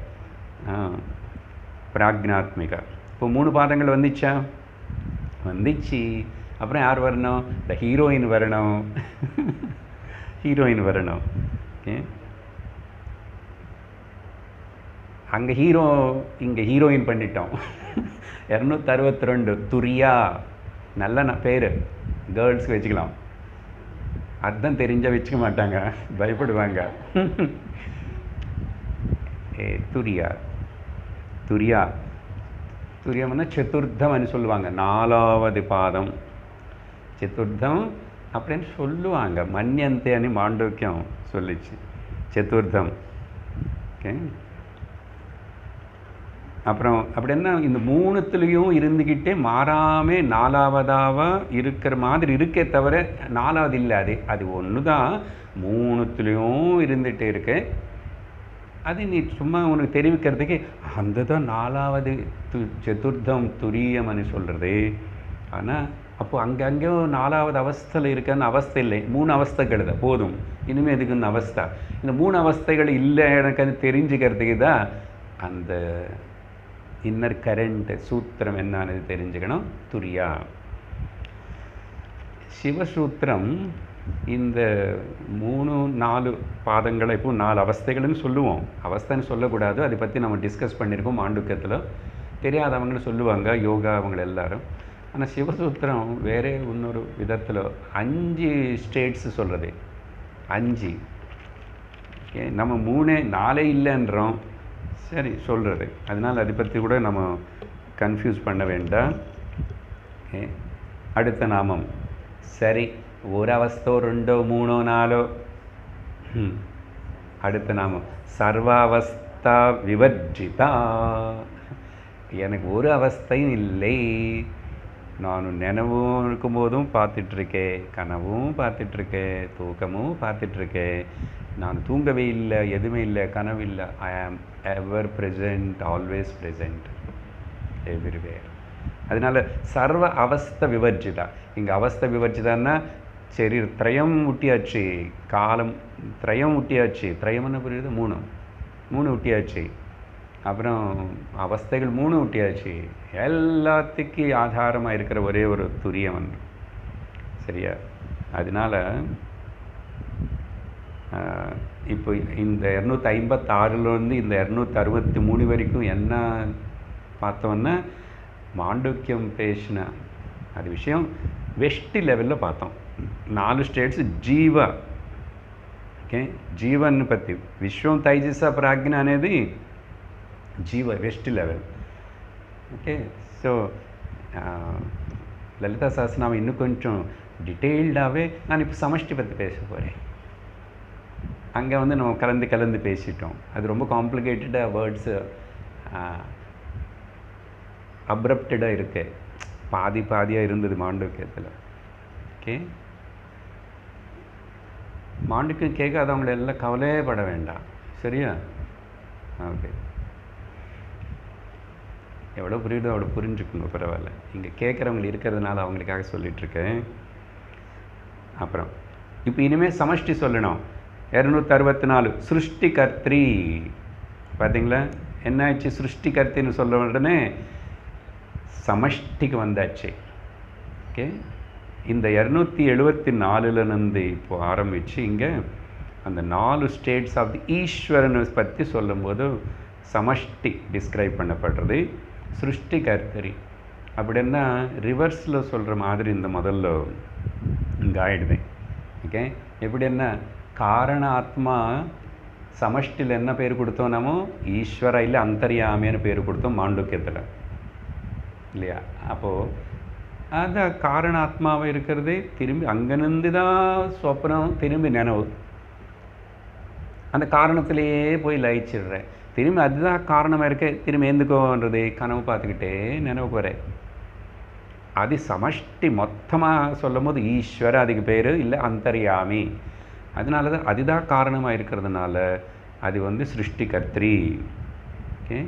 பிராக்ஞாத்மிகா. இப்போ 3 பாதங்கள் வந்துச்சா? வந்துச்சு. அப்புறம் யார் வரணும்? இந்த ஹீரோயின் வரணும். ஹீரோயின் வரணும். ஓகே, அங்கே ஹீரோ, இங்கே ஹீரோயின் பண்ணிட்டோம். 262 துரியா. நல்ல பேர் கேர்ள்ஸ்க்கு வச்சுக்கலாம். அதுதான் தெரிஞ்ச வச்சுக்க மாட்டாங்க, பயப்படுவாங்க. துரியா துரியா துரியம்னா சதுர்த்தம்னு சொல்லுவாங்க, 4வது பாதம் சதுர்த்தம் அப்படின்னு சொல்லுவாங்க. மன்யந்தேன்னு மாண்டூக்கியம் சொல்லிச்சு, சதுர்த்தம். ஓகே, அப்புறம் அப்படின்னா இந்த 3த்துலேயும் இருந்துக்கிட்டே மாறாமல் 4வதாக இருக்கிற மாதிரி இருக்கே தவிர 4வது இல்லை. அது ஒன்று தான் 3த்துலேயும் இருந்துகிட்டே இருக்கு. அது நீ சும்மா உனக்கு தெரிவிக்கிறதுக்கு அந்த தான் 4வது சதுர்த்தம் துரியம்னு சொல்கிறது. ஆனால் அப்போது அங்கங்கே 4வது அவஸ்தையில் இருக்கான்னு அவஸ்தை இல்லை, 3 அவஸ்தைகள் தான் போதும். இனிமேல் எதுக்குன்னு அவஸ்தை, இந்த 3 அவஸ்தைகள் இல்லை எனக்கு அது தெரிஞ்சுக்கிறதுக்கு தான் அந்த இன்னர் கரண்ட் சூத்திரம் என்னன்னு தெரிஞ்சுக்கணும். துரியா சிவசூத்திரம் இந்த 3-4 பாதங்களை இப்போ 4 அவஸ்தைகள்னு சொல்லுவோம். அவஸ்தைன்னு சொல்லக்கூடாது, அதை பற்றி நம்ம டிஸ்கஸ் பண்ணியிருக்கோம் மாண்டூக்கியத்தில். தெரியாதவங்கன்னு சொல்லுவாங்க யோகா அவங்க எல்லாரும். ஆனால் சிவசூத்திரம் வேறே இன்னொரு விதத்தில் 5 ஸ்டேட்ஸ் சொல்கிறது. 5 நம்ம 3-4 இல்லைன்றோம், சரி சொல்கிறது. அதனால் அதை பற்றி கூட நம்ம கன்ஃபியூஸ் பண்ண வேண்டாம். அடுத்த நாமம் சரி, ஒரு அவஸ்தோ 2 3 4. அடுத்த நாமம் சர்வாவஸ்தா விவர்ஜிதா. எனக்கு ஒரு அவஸ்தையும் இல்லை, நான் நினைவும் இருக்கும்போதும் பார்த்துட்ருக்கேன், கனவும் பார்த்துட்ருக்கேன், தூக்கமும் பார்த்துட்ருக்கேன். நான் தூங்கவே இல்லை, எதுவுமே இல்லை, கனவு இல்லை. ஐ ஆம் எவர் ப்ரெசண்ட், ஆல்வேஸ் ப்ரெசண்ட், எவ்ரிவேர். அதனால் சர்வ அவஸ்தை விவர்ஜிதா. இங்கே அவஸ்தை விவர்ஜிதான்னா சரி திரயம் ஊட்டியாச்சு, காலம் திரயம் ஊட்டியாச்சு. திரயம்னு புரியுது, 3 ஊட்டியாச்சு. அப்புறம் அவஸ்தைகள் 3 ஊட்டியாச்சு. எல்லாத்துக்கும் ஆதாரமாக இருக்கிற ஒரே ஒரு துரியவன், சரியா? அதனால் இப்போ இந்த 256லேருந்து இந்த 263 வரைக்கும் என்ன பார்த்தோன்னா மாண்டூக்கியம் பேசின அது விஷயம் வெஷ்டி லெவலில் பார்த்தோம். 4 ஸ்டேட்ஸ் జీవ. ఓకే, జీవన్ పత్తి విశ్వం తైజస ప్రాజ్ఞ అనేది జీవ west level. Okay, so Lalitha Sahasranamam இன்னும் கொஞ்சம் டீட்டெயில்டாகவே நான் இப்போ சமஷ்டி பற்றி பேச போகிறேன். அங்கே வந்து நம்ம கலந்து பேசிட்டோம். அது ரொம்ப காம்ப்ளிகேட்டடாக வேர்ட்ஸு அப்ரப்டடாக இருக்கு, பாதியாக இருந்தது மாண்டூக்கியத்தில். ஓகே, மாண்டூக்கியம் கேட்காதவங்களை எல்லாம் கவலையே பட வேண்டாம், சரியா? ஓகே, எவ்வளோ புரியுதோ அவ்வளோ புரிஞ்சுக்கணும், பரவாயில்ல. இங்கே கேட்குறவங்க இருக்கிறதுனால அவங்களுக்காக சொல்லிகிட்ருக்கேன். அப்புறம் இப்போ இனிமேல் சமஷ்டி சொல்லணும். 264 சிருஷ்டி கர்த்ரி. பார்த்தீங்களா என்னாச்சு? சிருஷ்டி கர்த்தின்னு சொல்ல உடனே சமஷ்டிக்கு வந்தாச்சு. ஓகே, இந்த 274லேருந்து இப்போ ஆரம்பித்து இங்கே அந்த 4 ஸ்டேட்ஸ் ஆஃப் தி ஈஸ்வரனை பற்றி சொல்லும்போது சமஷ்டி டிஸ்கிரைப் பண்ணப்படுறது. சிருஷ்டி கர்த்தரி அப்படின்னா ரிவர்ஸில் சொல்கிற மாதிரி இந்த முதல்ல இங்கே ஆயிடுவேன். ஓகே, எப்படின்னா காரண ஆத்மா சமஷ்டியில் என்ன பேர் கொடுத்தோம்? நம்ம ஈஸ்வர இல்லை அந்தர்யாமின்னு பேர் கொடுத்தோம் மாண்டூக்கியத்தில், இல்லையா? அப்போது அந்த காரண ஆத்மாவை இருக்கிறதே திரும்பி அங்கேருந்து தான் சொப்னம், திரும்பி நினைவு. அந்த காரணத்திலேயே போய் லயிச்சிடுறேன். திரும்பி அதுதான் காரணமாக இருக்க, திரும்பி எந்துக்கோன்றது கனவு பார்த்துக்கிட்டே நினைவுக்கு வரேன். அது சமஷ்டி மொத்தமாக சொல்லும் போது ஈஸ்வர, அதுக்கு பேர் இல்லை அந்தர்யாமி. அதனால தான் அதுதான் காரணமாக இருக்கிறதுனால அது வந்து சிருஷ்டி கர்த்ரி. ஓகே,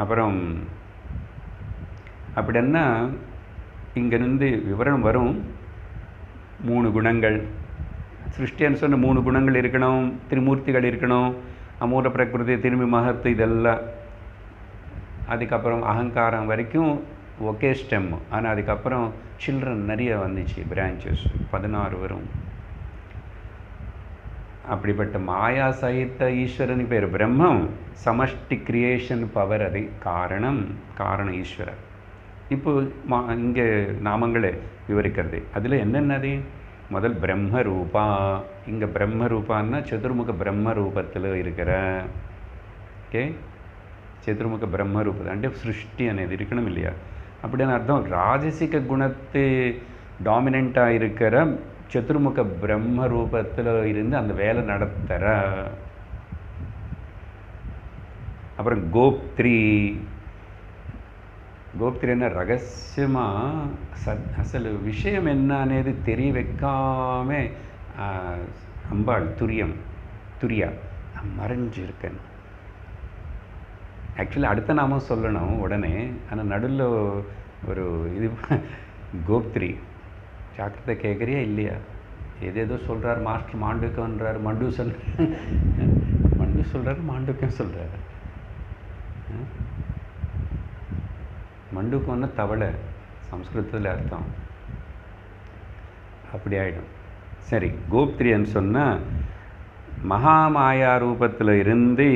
அப்புறம் அப்படின்னா இங்கேருந்து விவரம் வரும். 3 குணங்கள் சிருஷ்டின்னு சொன்ன 3 குணங்கள் இருக்கணும், திரிமூர்த்திகள் இருக்கணும், அமூல பிரகிருதி, திரும்பி மகத்து, இதெல்லாம். அதுக்கப்புறம் அகங்காரம் வரைக்கும் ஒகே ஸ்டெம். ஆனால் அதுக்கப்புறம் சில்ட்ரன் நிறைய வந்துச்சு, பிரான்ச்சஸ் 16 வரும். அப்படிப்பட்ட மாயா சகித்த ஈஸ்வரன் பேர் பிரம்மம். சமஷ்டி கிரியேஷன் பவர், அது காரணம் ஈஸ்வரர். இப்போ இங்கே நாமங்களே விவரிக்கிறது அதில் என்னென்னது முதல் பிரம்மரூபா. இங்கே பிரம்மரூபான்னா சதுர்முக பிரம்ம ரூபத்தில் இருக்கிற ஓகே చతుర్ముఖ బ్రహ్మరూపం అంటే సృష్టి అనేది இருக்கணும் இல்லையா? அப்படின்னு அர்த்தம் ராஜசிக குணத்து டாமினண்ட்டாக இருக்கிற சதுர்முக பிரம்ம ரூபத்தில் இருந்து அந்த வேலை நடத்துகிற. அப்புறம் கோப்திரி. கோப்திரின்னா ரகசியமாக அசல் விஷயம் என்ன అనేది தெரிய வைக்காம அம்பாள் துரியா மறைஞ்சிருக்கேன். ஆக்சுவலி அடுத்த நாமம் சொல்லணும் உடனே, ஆனால் நடுவில் ஒரு இது கோப்திரி ஜாக்கிரதை கேட்குறியா இல்லையா? ஏதேதோ சொல்கிறார் மாஸ்டர், மாண்டுக்கன்றார், மண்டு சொல்கிறார், மாண்டுக்கம் சொல்கிறார். மண்டுக்கம்னா தவளை சம்ஸ்கிருதத்தில் அர்த்தம். அப்படி ஆகிடும். சரி, கோப்திரியன்னு சொன்னால் மகாமாயா ரூபத்தில் இருந்து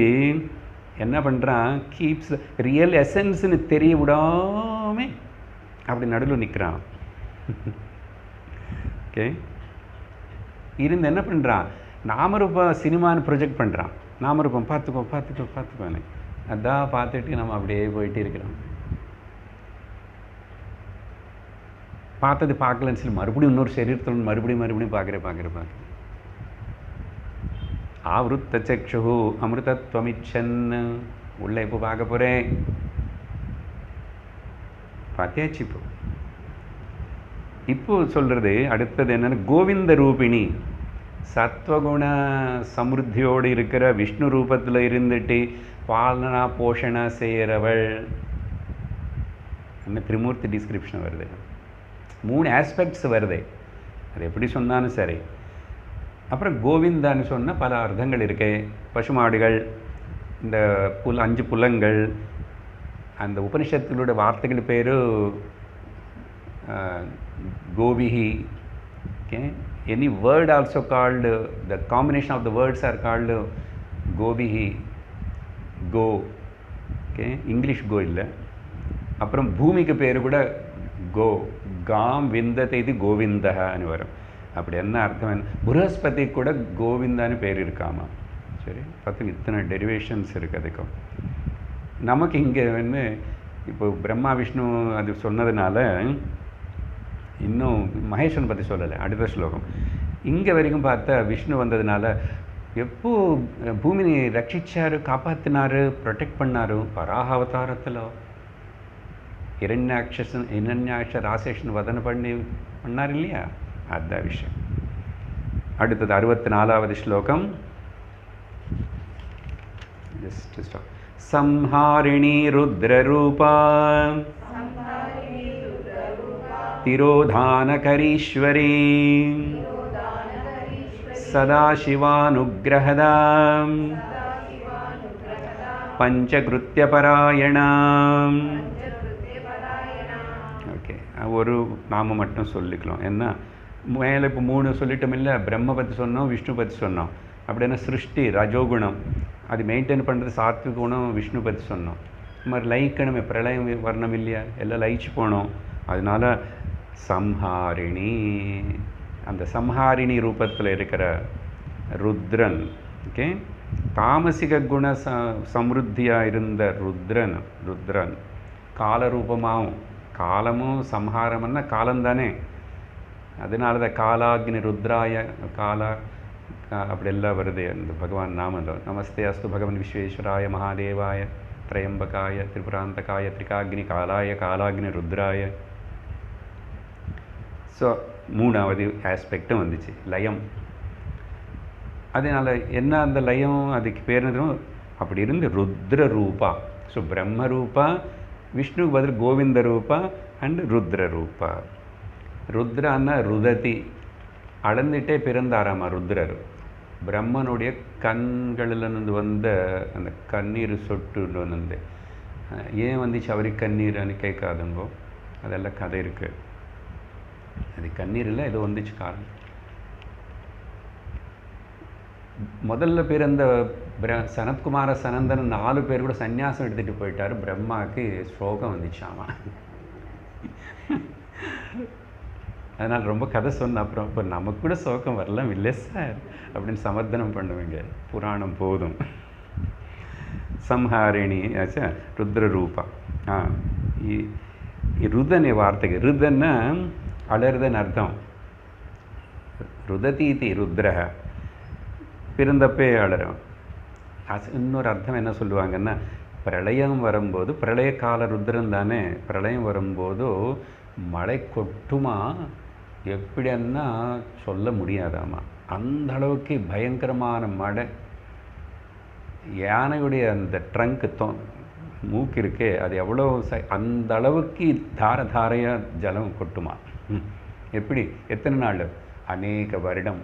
என்ன பண்ணுறான், கீப்ஸ் ரியல் எசன்ஸ்னு தெரிய விடாமல் அப்படி நடுவில் நிற்கிறான். ஓகே, இருந்து என்ன பண்ணுறான், நாமரூபம் சினிமான்னு ப்ரொஜெக்ட் பண்ணுறான். நாமரூபம் பார்த்துக்கோன்னு அதான் பார்த்துட்டு நம்ம அப்படியே போயிட்டு இருக்கிறோம். பார்த்தது பார்க்கலன்னு சொல்லி மறுபடியும் இன்னொரு சரீரத்தில் மறுபடியும் பார்க்குறேன். ஆவருத்த சக்ஷு அமிர்தத்வமிச்சன். உள்ள இப்போ பார்க்க போகிறேன். பார்த்தியாச்சு. இப்போ சொல்கிறது அடுத்தது என்னென்னு, கோவிந்த ரூபிணி. சத்வகுண சமிருத்தியோடு இருக்கிற விஷ்ணு ரூபத்தில் இருந்துட்டு பாலனா போஷணா செய்கிறவள். என்ன திரிமூர்த்தி டிஸ்கிரிப்ஷன் வருது, 3 ஆஸ்பெக்ட்ஸ் வருது. அது எப்படி சொன்னாலும் சரி. அப்புறம் கோவிந்தான்னு சொன்னால் பல அர்த்தங்கள் இருக்கு. பசுமாடுகள், இந்த 5 புலங்கள், அந்த உபனிஷத்துகளோட வார்த்தைகள் பேர் கோபிஹி. Okay, any word also called, the combination of the words are called கோபிஹி, கோ. ஓகே, இங்கிலீஷ் கோ இல்லை. அப்புறம் பூமிக்கு பேர் கூட கோ, காம் விந்தத்தை, இது கோவிந்தன்னு வரும். அப்படி என்ன அர்த்தம், புரஸ்பதி கூட கோவிந்தான்னு பேர் இருக்காமா. சரி, பார்த்து இத்தனை டெரிவேஷன்ஸ் இருக்குது அதுக்கும். நமக்கு இங்கே வந்து இப்போ பிரம்மா விஷ்ணு அது சொன்னதுனால இன்னும் மகேஸ்வரன் பற்றி சொல்லலை. அடுத்த ஸ்லோகம் இங்கே வரைக்கும் பார்த்தா விஷ்ணு வந்ததுனால எப்போ பூமியை ரட்சிச்சார், காப்பாற்றினார், ப்ரொடெக்ட் பண்ணார். வராக அவதாரத்தில் இரண்யாட்ச ராசேஷன் வதனை பண்ணார் இல்லையா? அதுதான் விஷயம். அடுத்தது 64வது ஸ்லோகம். சம்ஹாரிணி ருத்ரரூபா திரோதானகரீஸ்வரி சதாசிவானுக்ரஹதாம் பஞ்சகிருத்தியபராயணாம். ஓகே, ஒரு நாம மட்டும் சொல்லிக்கலாம். என்ன மேலே இப்போ 3 சொல்லிட்டோம் இல்லை, பிரம்ம பற்றி சொன்னோம், விஷ்ணு பற்றி சொன்னோம். அப்படின்னா சிருஷ்டி ரஜோகுணம், அது மெயின்டைன் பண்ணுறது சாத்விக குணம், விஷ்ணு பற்றி சொன்னோம். இது மாதிரி லயிக்கணுமே, பிரளயம் வரணும் இல்லையா, எல்லாம் லயிச்சு போனோம். அதனால சம்ஹாரிணி, அந்த சம்ஹாரிணி ரூபத்தில் இருக்கிற ருத்ரன். ஓகே, தாமசிக குண சமிருத்தியாக இருந்த ருத்ரன் காலரூபமாகவும், காலமும் சம்ஹாரம்னா காலந்தானே, அதனால தான் காலாக்னி ருத்ராய காலா அப்படி எல்லாம் வருது அந்த பகவான் நாமம். நமஸ்தே அஸ்து பகவன் விஸ்வேஸ்வராய மகாதேவாய திரையம்பகாய திரிபுராந்தகாய திரிகாக்னி காலாய காலாக்னி ருத்ராய. ஸோ 3வது ஆஸ்பெக்டும் வந்துச்சு, லயம். அதனால் என்ன அந்த லயம், அதுக்கு பேர் அப்படி இருந்து ருத்ர ரூபா. ஸோ பிரம்ம ரூபா, விஷ்ணுக்கு பதில் கோவிந்த ரூபா அண்ட் ருத்ர ரூபா. ருத்ரான்னா ருததி, அளந்துட்டே பிறந்தாராமா ருத்ரர். பிரம்மனுடைய கண்களிலிருந்து வந்த அந்த கண்ணீர் சொட்டுல வந்து ஏன் வந்துச்சு அவருக்கு கண்ணீர்னு கேட்காதுங்கோ, அதெல்லாம் கதை இருக்குது. அது கண்ணீர் இல்லை, ஏதோ வந்துச்சு காரணம். முதல்ல பிறந்த சனத்குமார சனந்தன் 4 பேர் கூட சன்னியாசம் எடுத்துகிட்டு போயிட்டார். பிரம்மாவுக்கு ஸ்லோகம் வந்துச்சாமா. அதனால் ரொம்ப கதை சொன்ன அப்புறம் இப்போ நமக்கு கூட சோகம் வரலாம் இல்லை சார் அப்படின்னு சமர்த்தனம் பண்ணுவீங்க. புராணம் போதும். ಸಂಹಾರಿಣಿ ಆಚೆ ರುದ್ರರೂಪ. ಈ ರುದನೆ ವಾರ್ತೆಗೆ ರುದನ್ನ ಅಳರ್ದನ ಅರ್ಥ ருததீதி ருத்ர பிறந்தப்பே அலறும். இன்னொரு அர்த்தம் என்ன சொல்லுவாங்கன்னா, பிரளயம் வரும்போது பிரளய கால ருத்ரன் தானே, பிரளயம் வரும்போது மழை கொட்டுமா எப்படின்னா சொல்ல முடியாதாமா. அந்த அளவுக்கு பயங்கரமான மழை. யானையுடைய அந்த ட்ரங்க் மூக்கு இருக்கே, அது எவ்வளோ அந்த அளவுக்கு தார தாரையாக ஜலம் கொட்டுமா. எப்படி எத்தனை நாள்? அநேக வருடம்.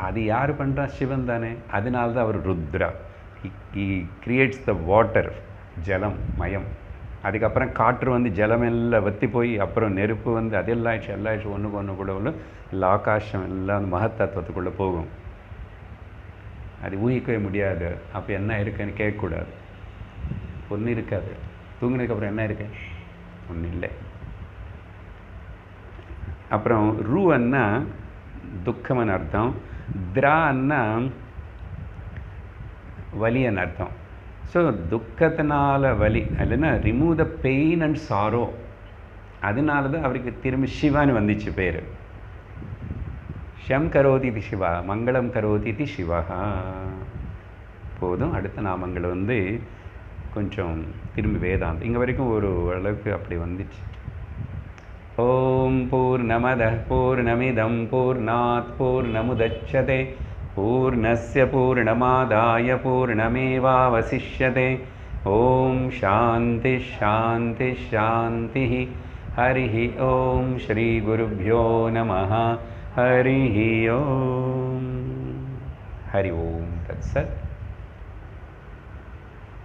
அது யார் பண்ணுறா? சிவன் தானே. அதனால்தான் அவர் Rudra. He creates the water, ஜலம் மயம். அதுக்கப்புறம் காற்று வந்து ஜலம் எல்லாம் வற்றி போய் அப்புறம் நெருப்பு வந்து அதெல்லாம் ஆயிடுச்சு ஒன்றுக்கு ஒன்று கூட உள்ள இல்லை ஆகாசம் எல்லாம் அந்த மகத்தத்துவத்துக்குள்ளே போகும். அது ஊகிக்கவே முடியாது. அப்போ என்ன இருக்குன்னு கேட்கக்கூடாது. ஒன்றும் இருக்காது. தூங்கினதுக்கப்புறம் என்ன இருக்கு? ஒன்றும் இல்லை. அப்புறம் ரூ அண்ணா துக்கம்னு அர்த்தம், திரா அண்ணா வலின்னு அர்த்தம். ஸோ துக்கத்தினால வலி இல்லைன்னா remove the pain and sorrow. அதனால தான் அவருக்கு திரும்பி சிவான்னு வந்துச்சு பேர். ஷம் கரோதி தி சிவா, மங்களம் கரோதி தி சிவா. போதும். அடுத்த நாமங்கள் வந்து கொஞ்சம் திரும்பி வேதாந்தம் இங்கே வரைக்கும் ஒரு அளவுக்கு அப்படி வந்துச்சு. ஓம் பூர்ணமத பூர்ணமிதம் பூர்ணாத் பூர்ணமுதச்யதே பூர்ணஸ்ய பூர்ணமாதாய பூர்ணமேவாவசிஷ்யதே. ஓம் சாந்தி சாந்தி சாந்தி. ஹரி ஓம் ஸ்ரீ குருभ्यो நமः. ஹரி ஓம். ஹரி ஓம் தத்சத்.